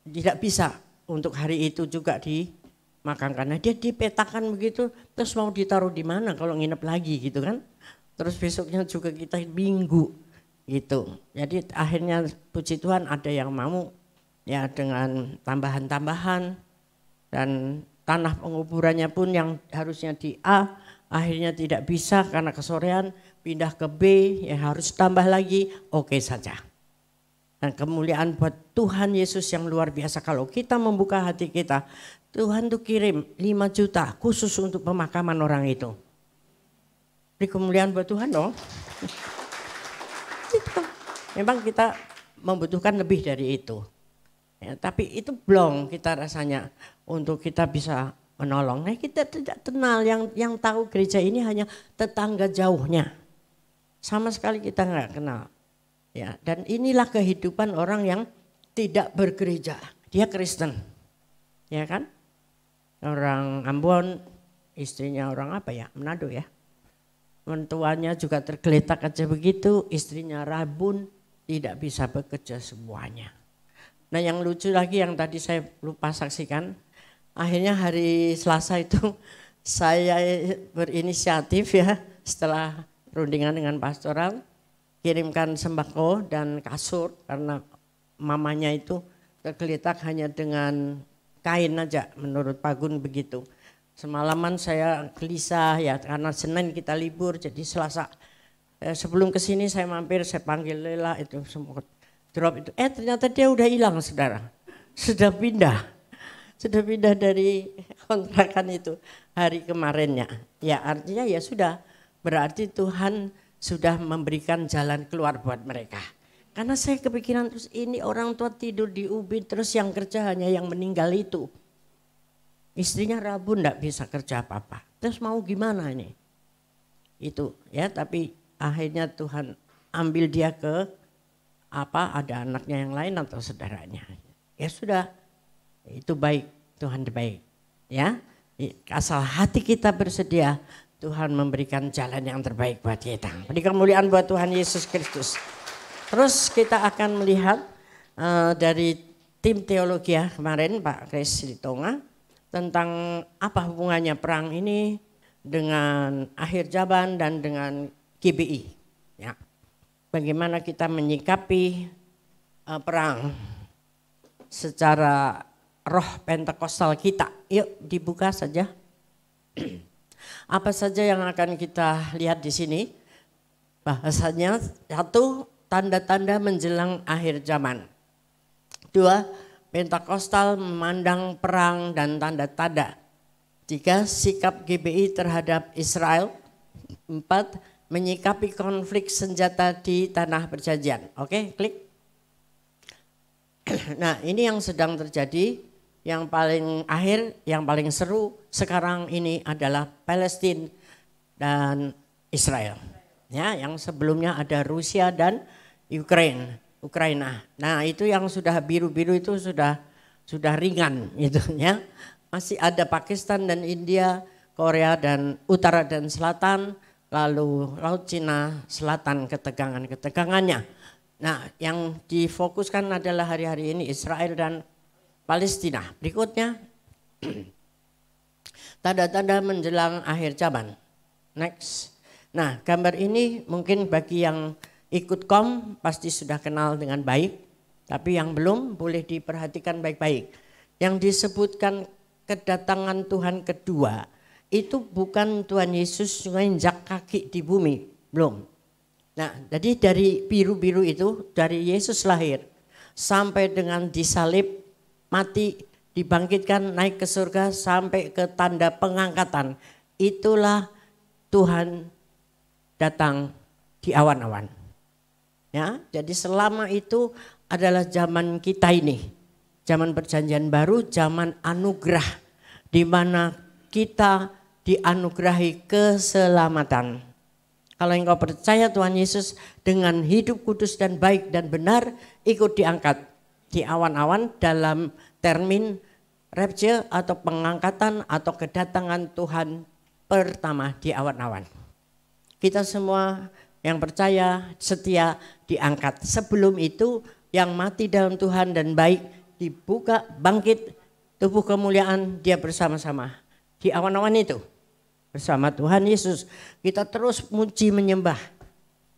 tidak bisa untuk hari itu juga dimakamkan. Nah dia dipetakan begitu, terus mau ditaruh di mana kalau nginep lagi gitu kan. Terus besoknya juga kita minggu gitu. Jadi akhirnya puji Tuhan ada yang mau ya dengan tambahan-tambahan, dan tanah penguburannya pun yang harusnya di A akhirnya tidak bisa karena kesorean, pindah ke B ya harus tambah lagi, oke saja. Dan kemuliaan buat Tuhan Yesus yang luar biasa kalau kita membuka hati kita, Tuhan tuh kirim 5 juta khusus untuk pemakaman orang itu. Ini kemuliaan buat Tuhan dong. Memang kita membutuhkan lebih dari itu. Ya, tapi itu belum kita rasanya untuk kita bisa menolong. Nah, kita tidak kenal, yang tahu gereja ini hanya tetangga jauhnya. Sama sekali kita nggak kenal. Ya, dan inilah kehidupan orang yang tidak bergereja. Dia Kristen. Ya kan? Orang Ambon, istrinya orang apa ya? Manado ya. Mentuanya juga tergeletak aja begitu, istrinya rabun, tidak bisa bekerja semuanya. Nah, yang lucu lagi yang tadi saya lupa saksikan, akhirnya hari Selasa itu saya berinisiatif ya, setelah perundingan dengan pastoral, kirimkan sembako dan kasur karena mamanya itu tergeletak hanya dengan kain aja menurut Pak Gun begitu. Semalaman saya gelisah ya karena Senin kita libur, jadi Selasa sebelum kesini saya mampir, saya panggil Lela itu semua drop itu. Ternyata dia udah hilang saudara, sudah pindah dari kontrakan itu hari kemarinnya. Ya artinya ya sudah, berarti Tuhan sudah memberikan jalan keluar buat mereka. Karena saya kepikiran terus ini orang tua tidur di ubin terus yang kerja hanya yang meninggal itu. Istrinya rabun enggak bisa kerja apa-apa. Terus mau gimana ini? Itu ya, tapi akhirnya Tuhan ambil dia ke ada anaknya yang lain atau saudaranya. Ya sudah, itu baik, Tuhan baik. Ya, asal hati kita bersedia, Tuhan memberikan jalan yang terbaik buat kita. Beri kemuliaan buat Tuhan Yesus Kristus. Terus kita akan melihat dari tim teologi ya kemarin Pak Kris Litonga tentang apa hubungannya perang ini dengan akhir zaman dan dengan GBI. Ya. Bagaimana kita menyikapi perang secara roh Pentekostal kita. Yuk dibuka saja. Apa saja yang akan kita lihat di sini? Bahasanya satu, tanda-tanda menjelang akhir zaman. Dua, Pentekostal memandang perang dan tanda-tanda. Tiga, sikap GBI terhadap Israel. Empat, menyikapi konflik senjata di tanah perjanjian. Oke, klik. Nah, ini yang sedang terjadi, yang paling akhir, yang paling seru sekarang ini adalah Palestina dan Israel. Ya, yang sebelumnya ada Rusia dan Ukraina. Nah, itu yang sudah biru-biru itu sudah ringan gitu ya. Masih ada Pakistan dan India, Korea dan Utara dan Selatan, lalu Laut Cina Selatan ketegangannya. Nah, yang difokuskan adalah hari-hari ini Israel dan Palestina. Berikutnya, tanda-tanda menjelang akhir zaman. Next. Nah, gambar ini mungkin bagi yang ikut pasti sudah kenal dengan baik, tapi yang belum boleh diperhatikan baik-baik. Yang disebutkan kedatangan Tuhan kedua, itu bukan Tuhan Yesus menginjak kaki di bumi, belum. Nah, jadi dari biru-biru itu, dari Yesus lahir sampai dengan disalib, mati, dibangkitkan, naik ke surga sampai ke tanda pengangkatan. Itulah Tuhan datang di awan-awan. Ya, jadi selama itu adalah zaman kita ini, zaman perjanjian baru, zaman anugerah, di mana kita dianugerahi keselamatan. Kalau engkau percaya Tuhan Yesus dengan hidup kudus dan baik dan benar, ikut diangkat di awan-awan dalam termin rapture atau pengangkatan atau kedatangan Tuhan pertama di awan-awan. Kita semua yang percaya setia diangkat. Sebelum itu yang mati dalam Tuhan dan baik dibuka, bangkit, tubuh kemuliaan dia bersama-sama di awan-awan itu. Bersama Tuhan Yesus kita terus muji menyembah.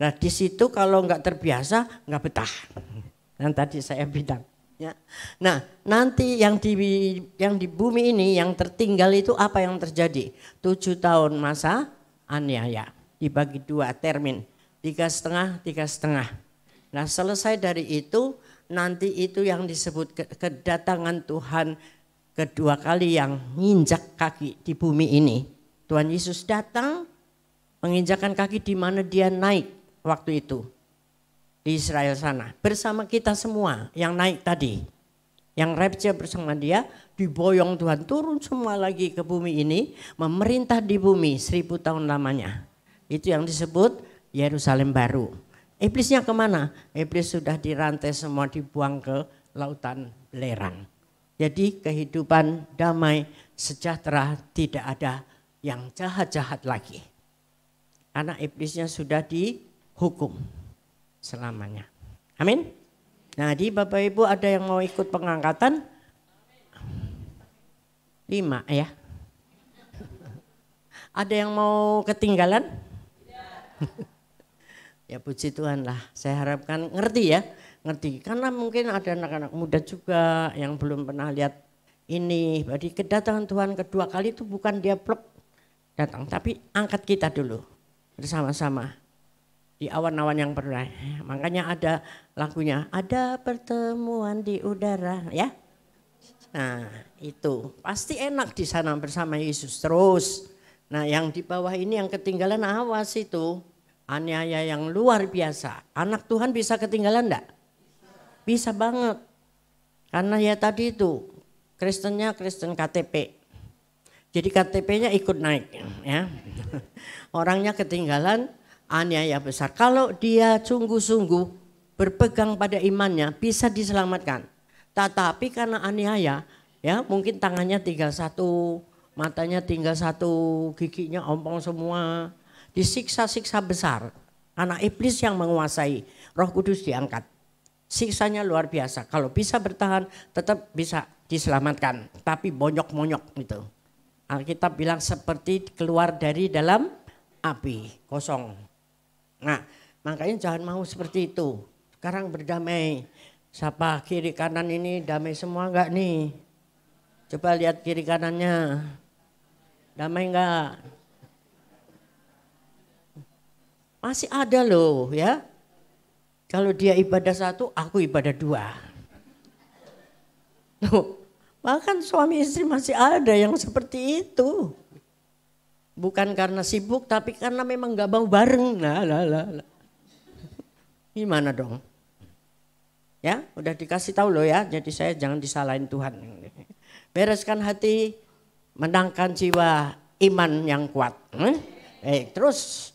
Nah di situ kalau nggak terbiasa nggak betah. Dan tadi saya bilang. Ya. Nah nanti yang di bumi ini yang tertinggal itu apa yang terjadi? 7 tahun masa aniaya dibagi 2 termin, 3,5, 3,5. Nah selesai dari itu nanti itu yang disebut kedatangan Tuhan kedua kali yang menginjak kaki di bumi ini. Tuhan Yesus datang menginjakkan kaki di mana dia naik waktu itu di Israel sana bersama kita semua yang naik tadi. Yang rapture bersama dia, diboyong Tuhan turun semua lagi ke bumi ini, memerintah di bumi 1000 tahun lamanya. Itu yang disebut Yerusalem baru. Iblisnya kemana? Iblis sudah dirantai semua, dibuang ke lautan belerang. Jadi kehidupan damai, sejahtera, tidak ada yang jahat-jahat lagi. Karena iblisnya sudah dihukum selamanya. Amin. Nah, di Bapak Ibu ada yang mau ikut pengangkatan? 5 ya. Ada yang mau ketinggalan? Ya puji Tuhan lah. Saya harapkan ngerti ya. Ngerti. Karena mungkin ada anak-anak muda juga yang belum pernah lihat ini. Jadi kedatangan Tuhan kedua kali itu bukan dia plek datang. Tapi angkat kita dulu bersama-sama. Di awan-awan yang pernah. Makanya ada lagunya, ada pertemuan di udara ya. Nah itu pasti enak di sana bersama Yesus terus. Nah yang di bawah ini yang ketinggalan awas itu. Aniaya yang luar biasa. Anak Tuhan bisa ketinggalan enggak? Bisa banget. Karena ya tadi itu Kristennya Kristen KTP. Jadi KTP-nya ikut naik ya. Orangnya ketinggalan. Aniaya besar. Kalau dia sungguh-sungguh berpegang pada imannya bisa diselamatkan. Tetapi karena aniaya ya mungkin tangannya tinggal satu, matanya tinggal satu, giginya ompong semua. Disiksa-siksa besar. Karena iblis yang menguasai, Roh Kudus diangkat. Siksanya luar biasa. Kalau bisa bertahan tetap bisa diselamatkan. Tapi bonyok-monyok gitu. Alkitab bilang seperti keluar dari dalam api kosong. Nah, makanya jangan mau seperti itu. Sekarang berdamai. Siapa kiri kanan ini damai semua enggak nih? Coba lihat kiri kanannya. Damai enggak? Masih ada loh ya. Kalau dia ibadah 1, aku ibadah 2. Loh, bahkan suami istri masih ada yang seperti itu. Bukan karena sibuk tapi karena memang gak mau bareng. Lah. Gimana dong? Ya udah dikasih tahu loh ya. Jadi saya jangan disalahin Tuhan. Bereskan hati, menangkan jiwa, iman yang kuat. Terus.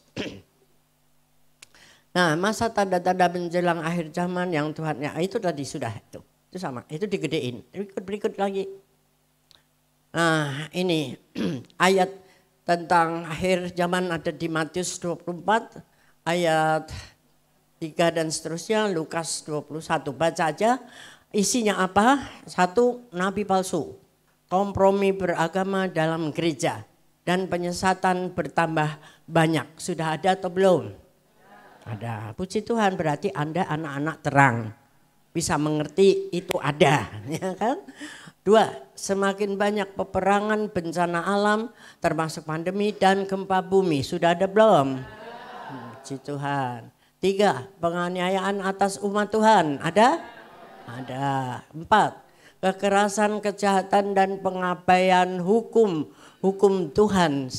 Nah masa tanda-tanda menjelang akhir zaman yang Tuhan. Ya, itu tadi sudah itu. Itu sama. Itu digedein. Berikut lagi. Nah ini ayat tentang akhir zaman ada di Matius 24 ayat 3 dan seterusnya, Lukas 21. Baca aja isinya apa? 1, nabi palsu, kompromi beragama dalam gereja, dan penyesatan bertambah banyak. Sudah ada atau belum? Ada. Puji Tuhan, berarti Anda anak-anak terang. Bisa mengerti itu ada, ya kan? 2, semakin banyak peperangan, bencana alam, termasuk pandemi dan gempa bumi. Sudah ada belum? Puji Tuhan. 3, penganiayaan atas umat Tuhan. Ada? Ada. 4, kekerasan, kejahatan dan pengabaian hukum Tuhan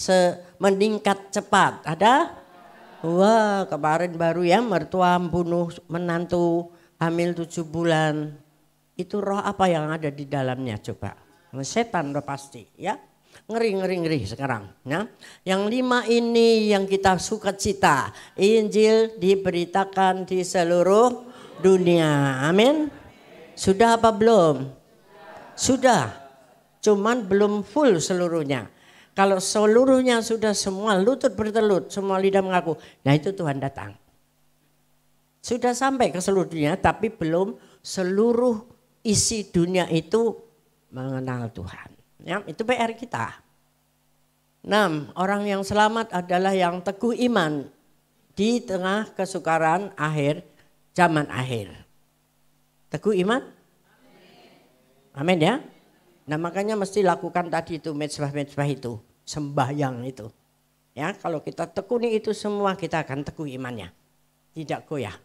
meningkat cepat. Ada? Wah, kemarin baru ya mertua bunuh menantu hamil 7 bulan. Itu roh apa yang ada di dalamnya coba? Setan udah pasti ya. Ngeri sekarang. Ya. Yang 5 ini yang kita sukacita. Injil diberitakan di seluruh dunia. Amin. Sudah apa belum? Sudah. Cuman belum full seluruhnya. Kalau seluruhnya sudah semua lutut bertelut, semua lidah mengaku. Nah itu Tuhan datang. Sudah sampai ke seluruh dunia tapi belum seluruh isi dunia itu mengenal Tuhan. Ya, itu PR kita. 6, orang yang selamat adalah yang teguh iman di tengah kesukaran zaman akhir. Teguh iman? Amin ya. Nah makanya mesti lakukan tadi itu mezbah itu, sembahyang itu. Ya, kalau kita tekuni itu semua kita akan teguh imannya. Tidak goyah.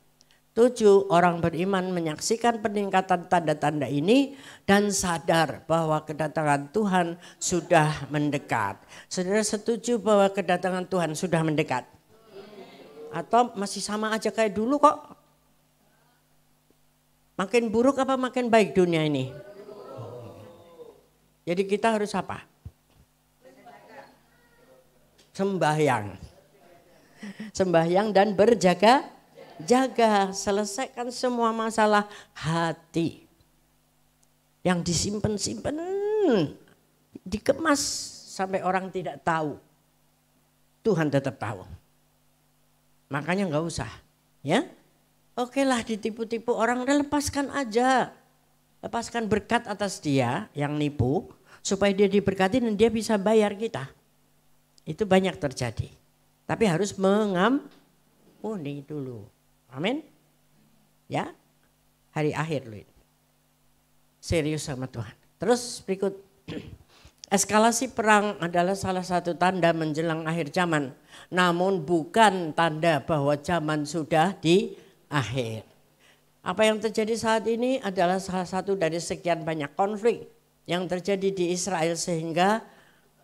7, orang beriman menyaksikan peningkatan tanda-tanda ini dan sadar bahwa kedatangan Tuhan sudah mendekat. Saudara setuju bahwa kedatangan Tuhan sudah mendekat? Atau masih sama aja kayak dulu kok? Makin buruk apa makin baik dunia ini? Jadi kita harus apa? Sembahyang. Sembahyang dan berjaga-jaga. Selesaikan semua masalah hati. Yang disimpan-simpan, dikemas sampai orang tidak tahu. Tuhan tetap tahu. Makanya nggak usah, ya. Oke lah ditipu-tipu orang, udah lepaskan aja. Lepaskan berkat atas dia yang nipu, supaya dia diberkati dan dia bisa bayar kita. Itu banyak terjadi. Tapi harus mengampuni dulu. Amin. Ya, hari akhir loh. Serius sama Tuhan. Terus berikut. Eskalasi perang adalah salah satu tanda menjelang akhir zaman. Namun bukan tanda bahwa zaman sudah di akhir. Apa yang terjadi saat ini adalah salah satu dari sekian banyak konflik yang terjadi di Israel. Sehingga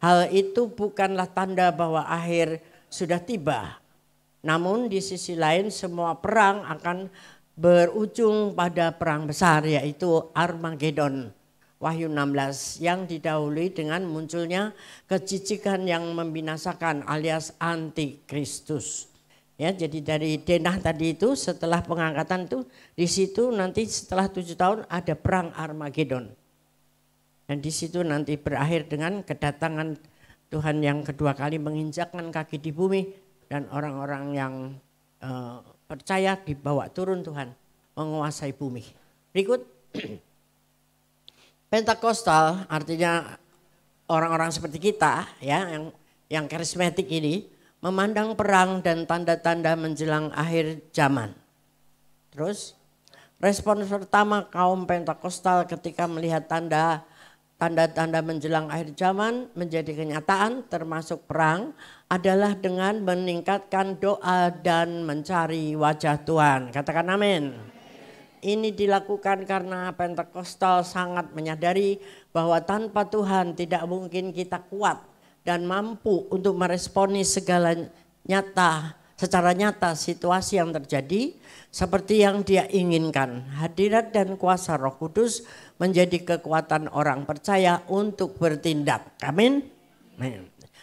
hal itu bukanlah tanda bahwa akhir sudah tiba. Namun di sisi lain semua perang akan berujung pada perang besar, yaitu Armageddon. Wahyu 16 yang didahului dengan munculnya kejijikan yang membinasakan alias antikristus. Ya, jadi dari denah tadi itu setelah pengangkatan itu di situ nanti setelah 7 tahun ada perang Armageddon. Dan di situ nanti berakhir dengan kedatangan Tuhan yang kedua kali menginjakkan kaki di bumi dan orang-orang yang percaya dibawa turun Tuhan menguasai bumi. Berikut. Pentakostal artinya orang-orang seperti kita ya yang karismatik ini memandang perang dan tanda-tanda menjelang akhir zaman. Terus respon pertama kaum Pentakostal ketika melihat tanda-tanda menjelang akhir zaman menjadi kenyataan termasuk perang adalah dengan meningkatkan doa dan mencari wajah Tuhan. Katakan amin. Ini dilakukan karena Pentakostal sangat menyadari bahwa tanpa Tuhan tidak mungkin kita kuat dan mampu untuk meresponi secara nyata situasi yang terjadi seperti yang dia inginkan. Hadirat dan kuasa Roh Kudus menjadi kekuatan orang percaya untuk bertindak. Amin.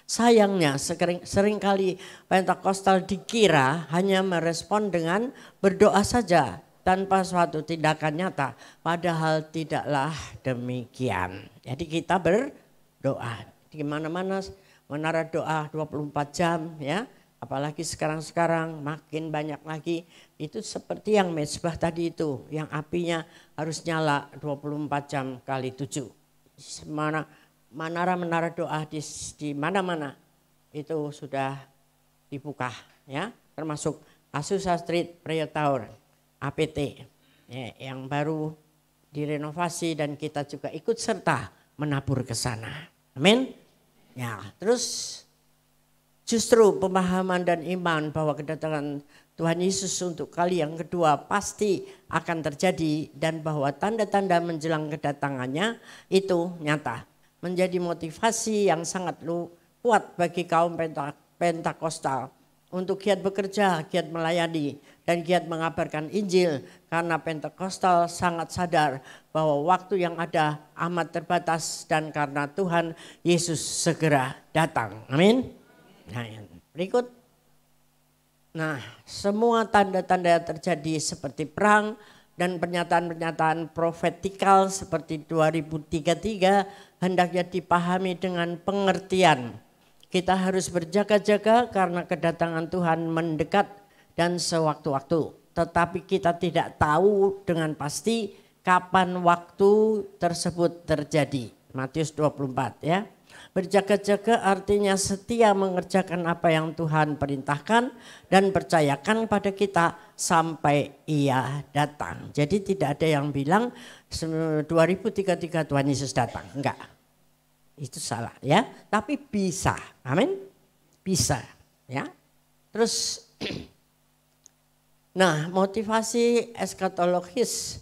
Sayangnya seringkali Pentakostal dikira hanya merespon dengan berdoa saja tanpa suatu tindakan nyata, padahal tidaklah demikian. Jadi kita berdoa di mana-mana, menara doa 24 jam ya, apalagi sekarang makin banyak lagi. Itu seperti yang mezbah tadi itu, yang apinya harus nyala 24 jam kali 7. Menara doa di mana-mana itu sudah dibuka ya, termasuk Azusa Street Prayer Tower. APT ya, yang baru direnovasi dan kita juga ikut serta menabur ke sana. Amin. Ya, terus justru pemahaman dan iman bahwa kedatangan Tuhan Yesus untuk kali yang kedua pasti akan terjadi dan bahwa tanda-tanda menjelang kedatangannya itu nyata. Menjadi motivasi yang sangat kuat bagi kaum Pentakostal untuk giat bekerja, giat melayani, dan giat mengabarkan Injil karena Pentakostal sangat sadar bahwa waktu yang ada amat terbatas dan karena Tuhan Yesus segera datang. Amin. Nah, berikut. Nah, semua tanda-tanda yang terjadi seperti perang dan pernyataan-pernyataan profetikal seperti 2033 hendaknya dipahami dengan pengertian. Kita harus berjaga-jaga karena kedatangan Tuhan mendekat dan sewaktu-waktu. Tetapi kita tidak tahu dengan pasti kapan waktu tersebut terjadi. Matius 24 ya. Berjaga-jaga artinya setia mengerjakan apa yang Tuhan perintahkan dan percayakan pada kita sampai Ia datang. Jadi tidak ada yang bilang 2033 Tuhan Yesus datang. Enggak. Itu salah ya. Tapi bisa. Amin. Bisa ya. Terus nah, motivasi eskatologis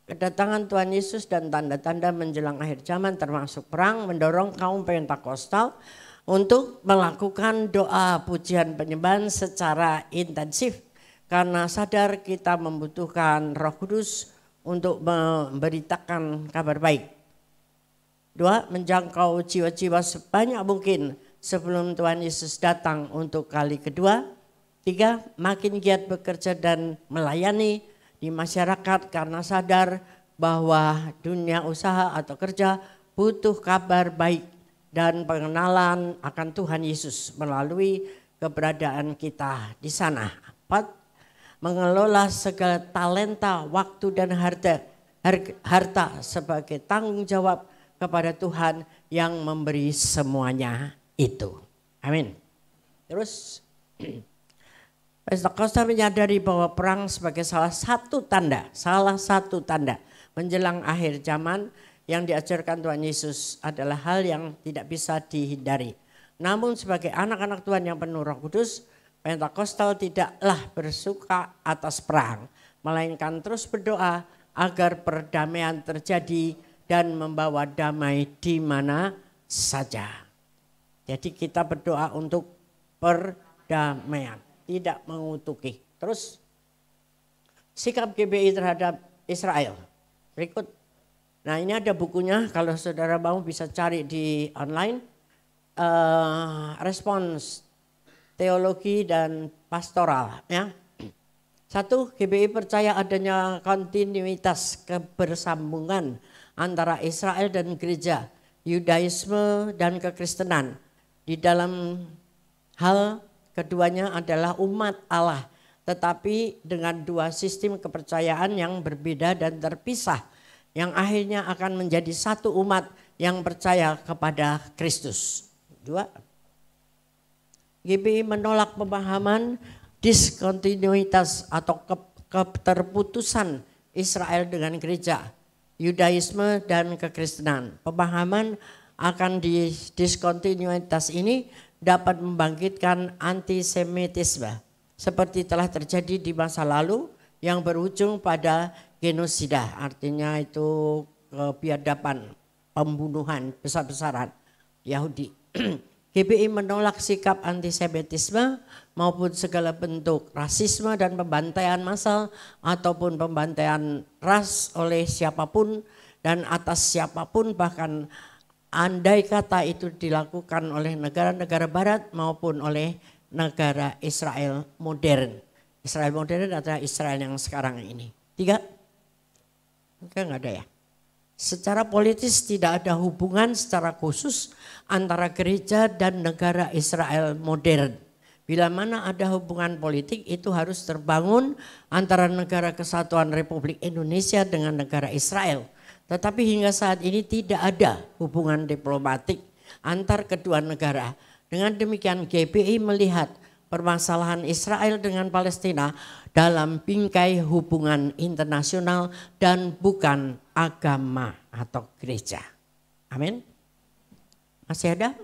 kedatangan Tuhan Yesus dan tanda-tanda menjelang akhir zaman termasuk perang mendorong kaum Pentakostal untuk melakukan doa pujian penyembahan secara intensif karena sadar kita membutuhkan Roh Kudus untuk memberitakan kabar baik. 2, menjangkau jiwa-jiwa sebanyak mungkin sebelum Tuhan Yesus datang untuk kali kedua. 3, makin giat bekerja dan melayani di masyarakat karena sadar bahwa dunia usaha atau kerja butuh kabar baik dan pengenalan akan Tuhan Yesus melalui keberadaan kita di sana. 4, mengelola segala talenta, waktu dan harta sebagai tanggung jawab kepada Tuhan yang memberi semuanya itu. Amin. Terus Pentakosta menyadari bahwa perang sebagai salah satu tanda menjelang akhir zaman yang diajarkan Tuhan Yesus adalah hal yang tidak bisa dihindari. Namun sebagai anak-anak Tuhan yang penuh Roh Kudus, Pentakostal tidaklah bersuka atas perang, melainkan terus berdoa agar perdamaian terjadi dan membawa damai di mana saja. Jadi kita berdoa untuk perdamaian, tidak mengutuki. Terus sikap GBI terhadap Israel. Berikut. Nah ini ada bukunya, kalau saudara mau bisa cari di online. Respons teologi dan pastoral. Ya. 1, GBI percaya adanya kontinuitas kebersambungan antara Israel dan gereja, Yudaisme dan kekristenan. Di dalam hal keduanya adalah umat Allah, tetapi dengan dua sistem kepercayaan yang berbeda dan terpisah, yang akhirnya akan menjadi satu umat yang percaya kepada Kristus. 2, GBI menolak pemahaman diskontinuitas atau keterputusan Israel dengan gereja, Yudaisme dan kekristenan. Pemahaman akan diskontinuitas ini dapat membangkitkan antisemitisme seperti telah terjadi di masa lalu yang berujung pada genosida, artinya itu kebiadaban, pembunuhan besar-besaran Yahudi. GBI menolak sikap antisemitisme maupun segala bentuk rasisme dan pembantaian massal ataupun pembantaian ras oleh siapapun dan atas siapapun, bahkan andai kata itu dilakukan oleh negara-negara barat maupun oleh negara Israel modern. Israel modern adalah Israel yang sekarang ini. 3, enggak ada ya. Secara politis tidak ada hubungan secara khusus antara gereja dan negara Israel modern. Bila mana ada hubungan politik itu harus terbangun antara negara kesatuan Republik Indonesia dengan negara Israel. Tetapi hingga saat ini tidak ada hubungan diplomatik antar kedua negara. Dengan demikian GBI melihat permasalahan Israel dengan Palestina dalam bingkai hubungan internasional dan bukan agama atau gereja. Amin. Masih ada?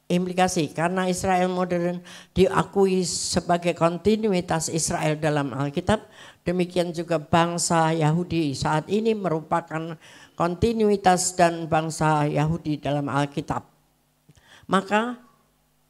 Implikasi karena Israel modern diakui sebagai kontinuitas Israel dalam Alkitab, demikian juga bangsa Yahudi saat ini merupakan kontinuitas dan bangsa Yahudi dalam Alkitab. Maka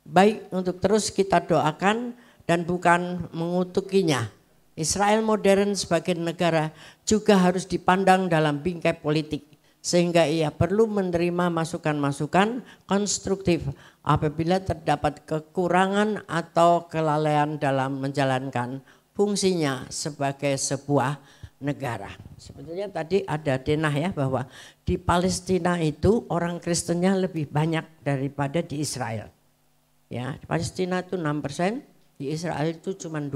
baik untuk terus kita doakan dan bukan mengutukinya. Israel modern sebagai negara juga harus dipandang dalam bingkai politik, sehingga ia perlu menerima masukan-masukan konstruktif apabila terdapat kekurangan atau kelalaian dalam menjalankan fungsinya sebagai sebuah negara. Sebetulnya tadi ada denah ya, bahwa di Palestina itu orang Kristennya lebih banyak daripada di Israel. Ya, di Palestina itu 6%, di Israel itu cuma 2%.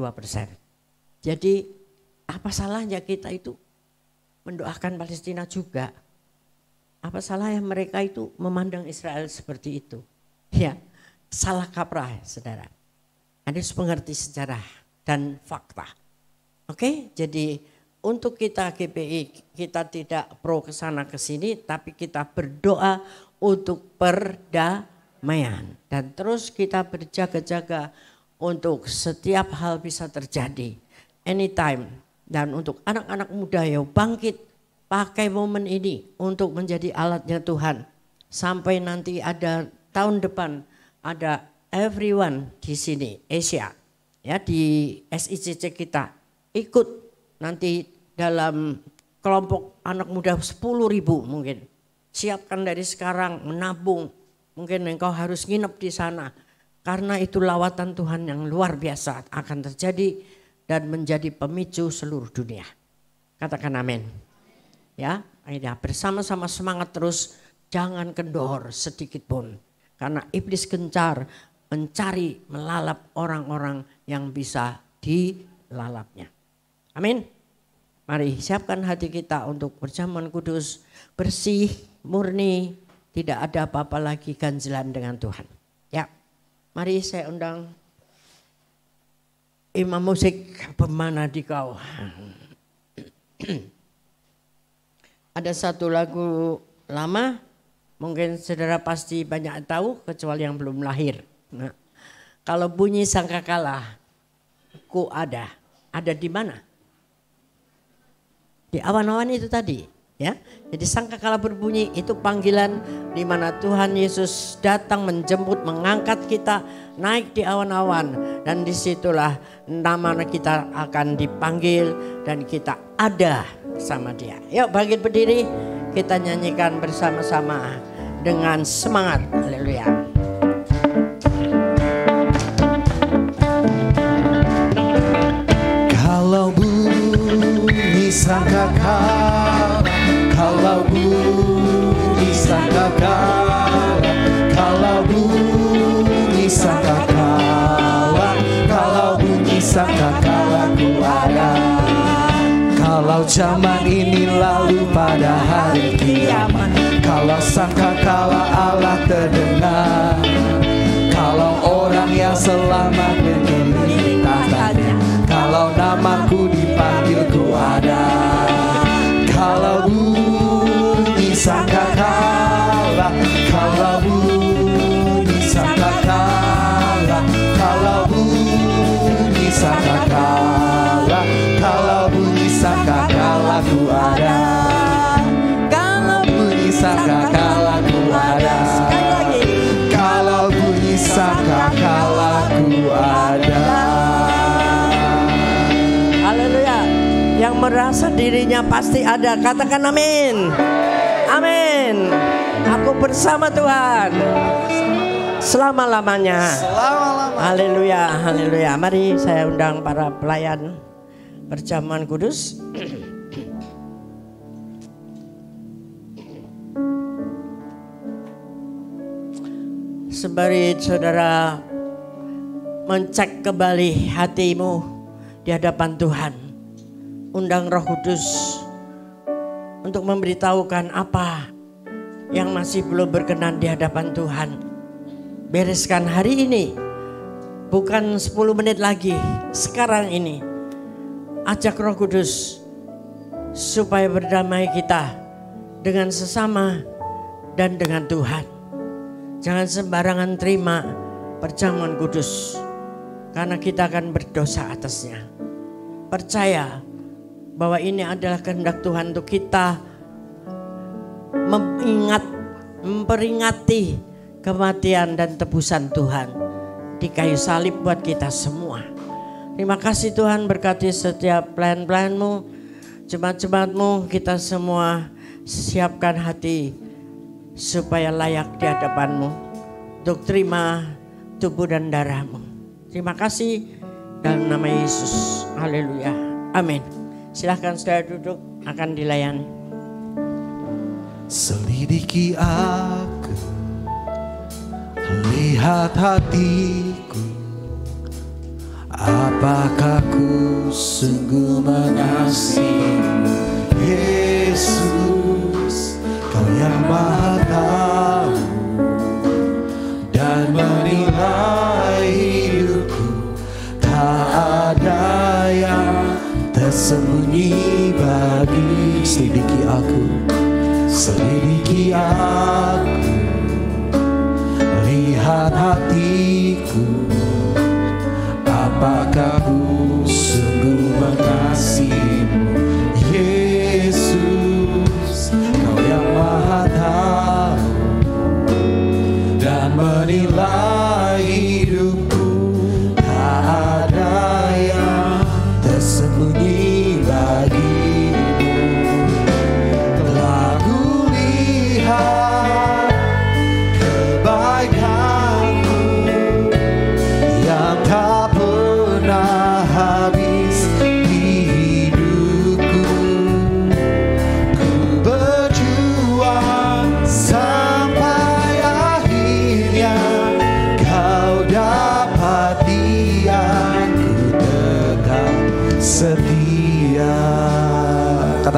Jadi apa salahnya kita itu mendoakan Palestina juga? Apa salahnya mereka itu memandang Israel seperti itu? Ya, salah kaprah saudara. Anda harus mengerti sejarah dan fakta. Oke, jadi untuk kita GBI, kita tidak pro kesana kesini, tapi kita berdoa untuk perdamaian. Dan terus kita berjaga-jaga untuk setiap hal bisa terjadi. Anytime. Dan untuk anak-anak muda yang bangkit, pakai momen ini untuk menjadi alatnya Tuhan. Sampai nanti ada tahun depan ada everyone di sini, Asia. Ya, di SICC kita ikut nanti dalam kelompok anak muda 10.000 mungkin. Siapkan dari sekarang menabung. Mungkin engkau harus nginep di sana. Karena itu lawatan Tuhan yang luar biasa akan terjadi dan menjadi pemicu seluruh dunia. Katakan amin. Ya, bersama-sama semangat terus, jangan kendor sedikit pun. Karena iblis gencar mencari, melalap orang-orang yang bisa dilalapnya. Amin. Mari siapkan hati kita untuk perjamuan kudus, bersih, murni, tidak ada apa-apa lagi ganjilan dengan Tuhan. Ya, mari saya undang imam musik Pemana Dikau. Ada satu lagu lama, mungkin saudara pasti banyak tahu kecuali yang belum lahir. Nah, kalau bunyi sangkakala, ku ada di mana? Di awan-awan itu tadi, ya. Jadi sangkakala berbunyi itu panggilan di mana Tuhan Yesus datang menjemput, mengangkat kita naik di awan-awan, dan disitulah nama kita akan dipanggil dan kita ada sama Dia. Yuk bangkit berdiri, kita nyanyikan bersama-sama dengan semangat. Haleluya. Kalau bunyi sangkakala, kalau bunyi sangkakala, kalau bunyi sangkakala, kalau bunyi sangkakala ku ada. Kalau zaman ini lalu pada hari kiamat, kalau sangkakala Allah terdengar, kalau orang yang selamat berdiri tatanya, kalau namaku dipanggil ku ada. Kalau bunyi sangkakala, kalau bunyi sangkakala, kalau bunyi sangkakala, kalau bunyi sangkakala ku ada. Kalau bunyi sangkakala ku ada. Kalau bunyi sangkakala ku ada. Haleluya. Yang merasa dirinya pasti ada, katakan amin. Amin. Aku bersama Tuhan selama-lamanya. Haleluya, haleluya. Mari saya undang para pelayan perjamuan kudus. Sembari saudara mencek kembali hatimu di hadapan Tuhan, undang Roh Kudus untuk memberitahukan apa yang masih belum berkenan di hadapan Tuhan. Bereskan hari ini, bukan 10 menit lagi, sekarang ini. Ajak Roh Kudus supaya berdamai kita dengan sesama dan dengan Tuhan. Jangan sembarangan terima perjamuan kudus, karena kita akan berdosa atasnya. Percaya bahwa ini adalah kehendak Tuhan untuk kita memperingati kematian dan tebusan Tuhan di kayu salib buat kita semua. Terima kasih Tuhan, berkati setiap pelayan-pelayanmu, jemaat-jemaatmu, kita semua siapkan hati supaya layak di hadapanmu untuk terima tubuh dan darahmu. Terima kasih dalam nama Yesus. Haleluya. Amin. Silahkan saudara duduk, akan dilayani. Selidiki aku, lihat hatiku, apakah ku sungguh mengasihimu, Yesus, Kau yang Maha Tahu dan menilai hidupku, tak ada yang tersembunyi bagi. Selidiki aku, selidiki aku, lihat hatiku, apakah ku sungguh mengasihimu, Yesus, Kau yang Maha Tahu dan menilai hidupku, tak ada yang tersembunyi bagimu.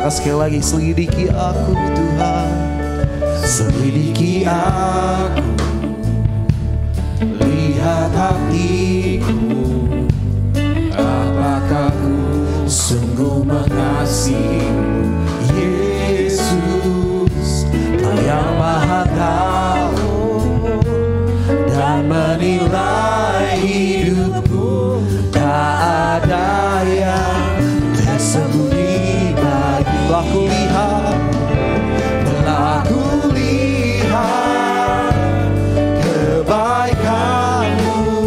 Katakan sekali lagi, selidiki aku Tuhan. Selidiki aku, lihat hatiku, Apakah ku sungguh mengasihimu, Yesus, yang Maha Tahu dan menilai hidupku. Tak ada yang tersembunyi bagi. Telah kulihat kebaikanmu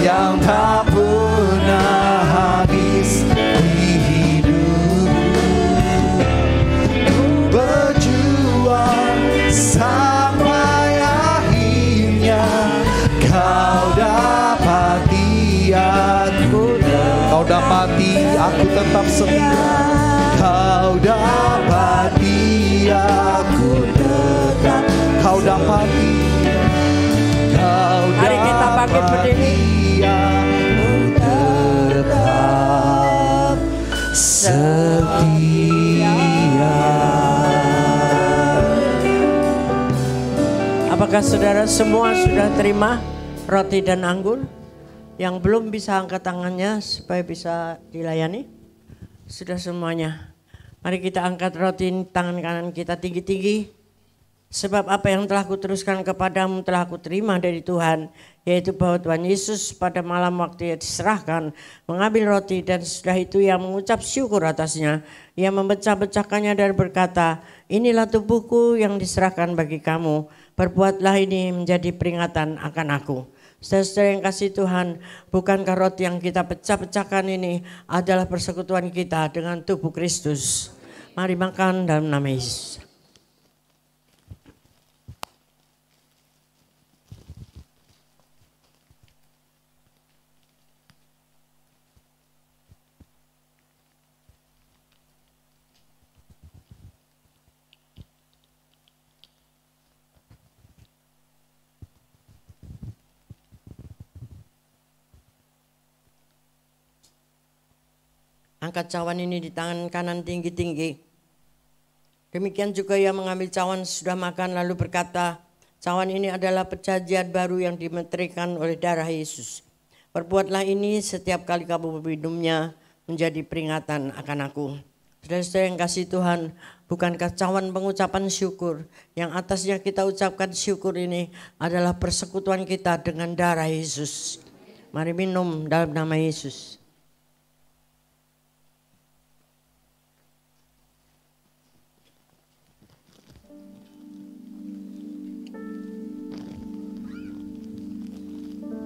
yang tak pernah habis di hidupku. Berjuang sampai akhirnya kau dapati aku. Kau dapati aku tetap setia. Kau dapati aku tetap. Kau dapati. Mari kita bangkit berdiri. Aku tetap setia. Apakah saudara semua sudah terima roti dan anggur? Yang belum bisa angkat tangannya supaya bisa dilayani? Sudah semuanya. Mari kita angkat roti tangan kanan kita tinggi-tinggi. Sebab apa yang telah kuteruskan kepadamu telah kuterima dari Tuhan. Yaitu bahwa Tuhan Yesus pada malam waktu ia diserahkan mengambil roti dan sesudah itu ia mengucap syukur atasnya. Ia memecah-pecahkannya dan berkata, inilah tubuhku yang diserahkan bagi kamu. Perbuatlah ini menjadi peringatan akan aku. Saudara-saudara yang kasih Tuhan, bukankah roti yang kita pecah-pecahkan ini adalah persekutuan kita dengan tubuh Kristus? Mari makan dalam nama Yesus. Angkat cawan ini di tangan kanan tinggi-tinggi. Demikian juga ia mengambil cawan sudah makan lalu berkata, cawan ini adalah perjanjian baru yang dimeterikan oleh darah Yesus. Perbuatlah ini setiap kali kamu meminumnya menjadi peringatan akan aku. Saudara-saudara yang kasih Tuhan, bukankah cawan pengucapan syukur yang atasnya kita ucapkan syukur ini adalah persekutuan kita dengan darah Yesus. Mari minum dalam nama Yesus.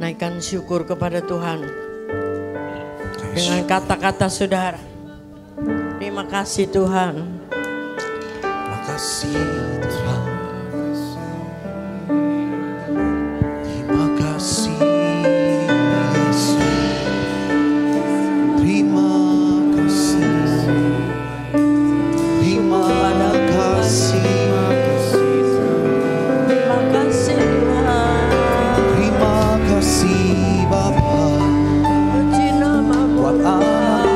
Naikkan syukur kepada Tuhan dengan kata-kata saudara. Terima kasih Tuhan. Terima kasih Tuhan. Terima kasih Yesus. Terima kasih. Terima kasih. Terima kasih Tuhan. Terima kasih Bapa. Puji namamu Buat anak.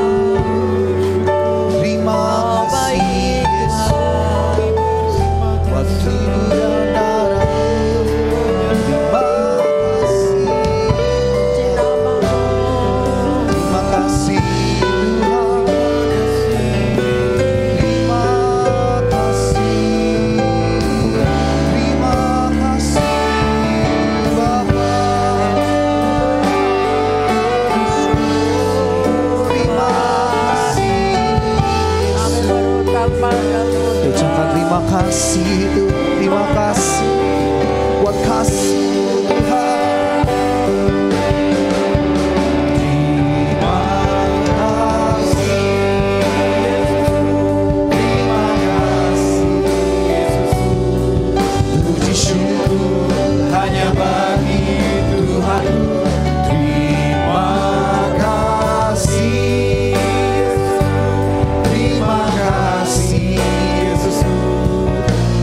Terima kasih Yesus. Buat tubuh dan darah. Terima kasih. Puji namamu. Terima kasih Tuhan. Terima kasih. Terima kasih Bapa. Terima kasih. Kami berhutang padamu. Ucapkan terima kasih itu. Terima kasih buat kasih Tuhan. Terima kasih. Terima kasih Yesus. Puji syukur hanya bagi Tuhan. Terima kasih Yesus. Terima kasih Yesus.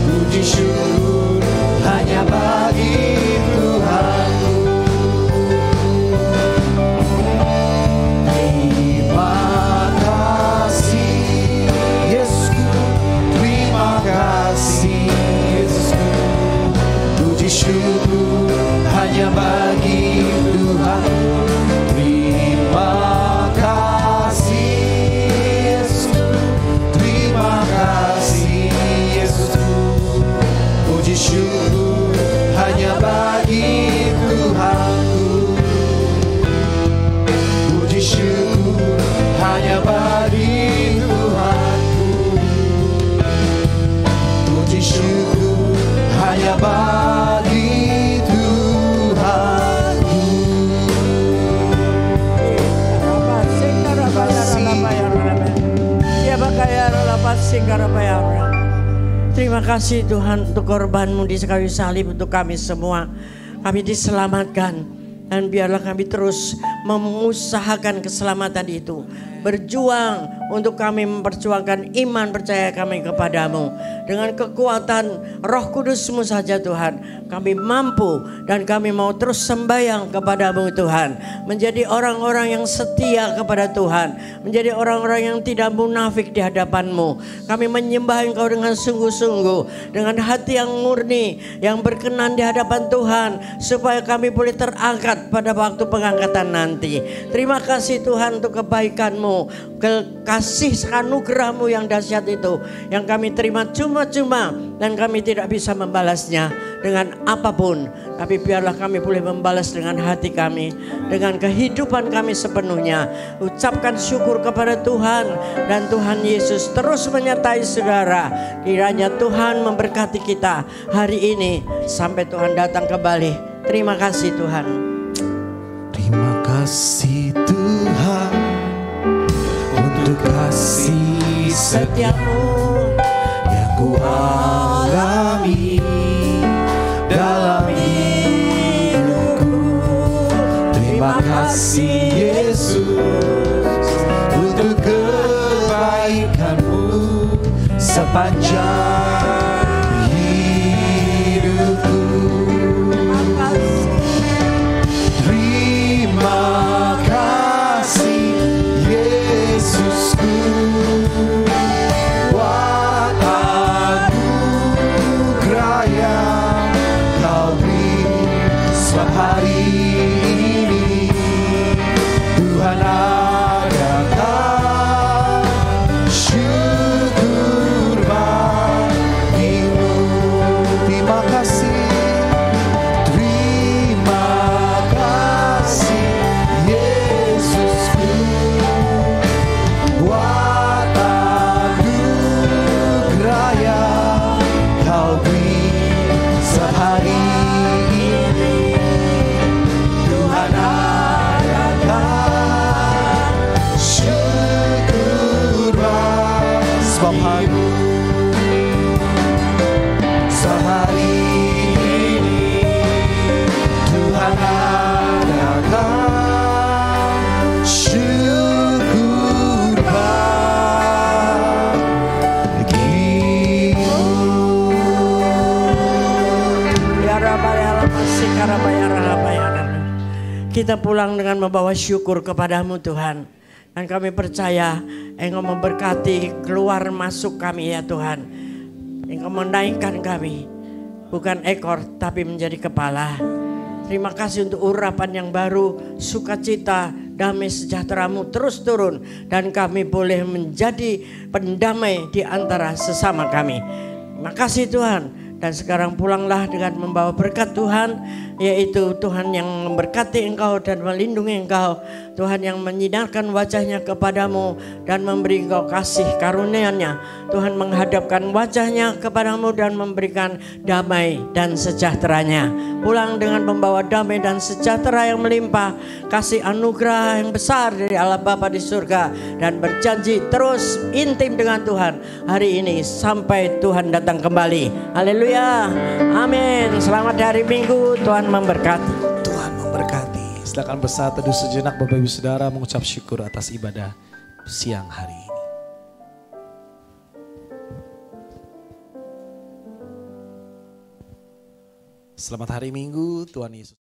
Puji syukur hanya bagi Terima kasih Tuhan untuk korban-Mu di kayu salib untuk kami semua. Kami diselamatkan dan biarlah kami terus mengusahakan keselamatan itu. Berjuang untuk kami memperjuangkan iman percaya kami kepadamu. Dengan kekuatan Roh Kudus-Mu saja Tuhan, kami mampu dan kami mau terus sembahyang kepadamu Tuhan. Menjadi orang-orang yang setia kepada Tuhan. Menjadi orang-orang yang tidak munafik di hadapan-Mu. Kami menyembah Engkau dengan sungguh-sungguh. Dengan hati yang murni, yang berkenan di hadapan Tuhan. Supaya kami boleh terangkat pada waktu pengangkatan nanti. Terima kasih Tuhan untuk kebaikan-Mu. Kasih anugerah-Mu yang dahsyat itu yang kami terima cuma-cuma dan kami tidak bisa membalasnya dengan apapun, tapi biarlah kami boleh membalas dengan hati kami, dengan kehidupan kami sepenuhnya. Ucapkan syukur kepada Tuhan dan Tuhan Yesus terus menyertai saudara. Kiranya Tuhan memberkati kita hari ini sampai Tuhan datang kembali. Terima kasih Tuhan. Terima kasih Tuhan untuk kasih Setiamu yang ku alami dalam hidupku. Terima kasih Yesus untuk kebaikan-Mu sepanjang hidupku. Terima kasih Yesusku, buat anugerah yang Kau beri setiap hari ini. Tuhan adakan syukur bagimu. Terima kasih, terima kasih Yesusku, buat anugerah yang Kau beri setiap hari ini. Tuhan adakan syukur bagimu. Sehari ini Tuhan adakan syukur bagimu. Kita pulang dengan membawa syukur kepadamu Tuhan. Dan kami percaya Engkau memberkati keluar masuk kami ya Tuhan. Engkau menaikkan kami. Bukan ekor tapi menjadi kepala. Terima kasih untuk urapan yang baru. Sukacita, damai sejahtera-Mu terus turun. Dan kami boleh menjadi pendamai di antara sesama kami. Terima kasih Tuhan. Dan sekarang pulanglah dengan membawa berkat Tuhan, yaitu Tuhan yang memberkati engkau dan melindungi engkau. Tuhan yang menyinarkan wajahnya kepadamu dan memberi engkau kasih karunia-Nya. Tuhan menghadapkan wajahnya kepadamu dan memberikan damai dan sejahtera-Nya. Pulang dengan membawa damai dan sejahtera yang melimpah, kasih anugerah yang besar dari Allah Bapa di surga, dan berjanji terus intim dengan Tuhan hari ini sampai Tuhan datang kembali. Haleluya, amin. Selamat hari Minggu, Tuhan memberkati. Tuhan memberkati. Silakan bersatu teduh sejenak Bapak Ibu Saudara mengucap syukur atas ibadah siang hari ini. Selamat hari Minggu, Tuhan Yesus.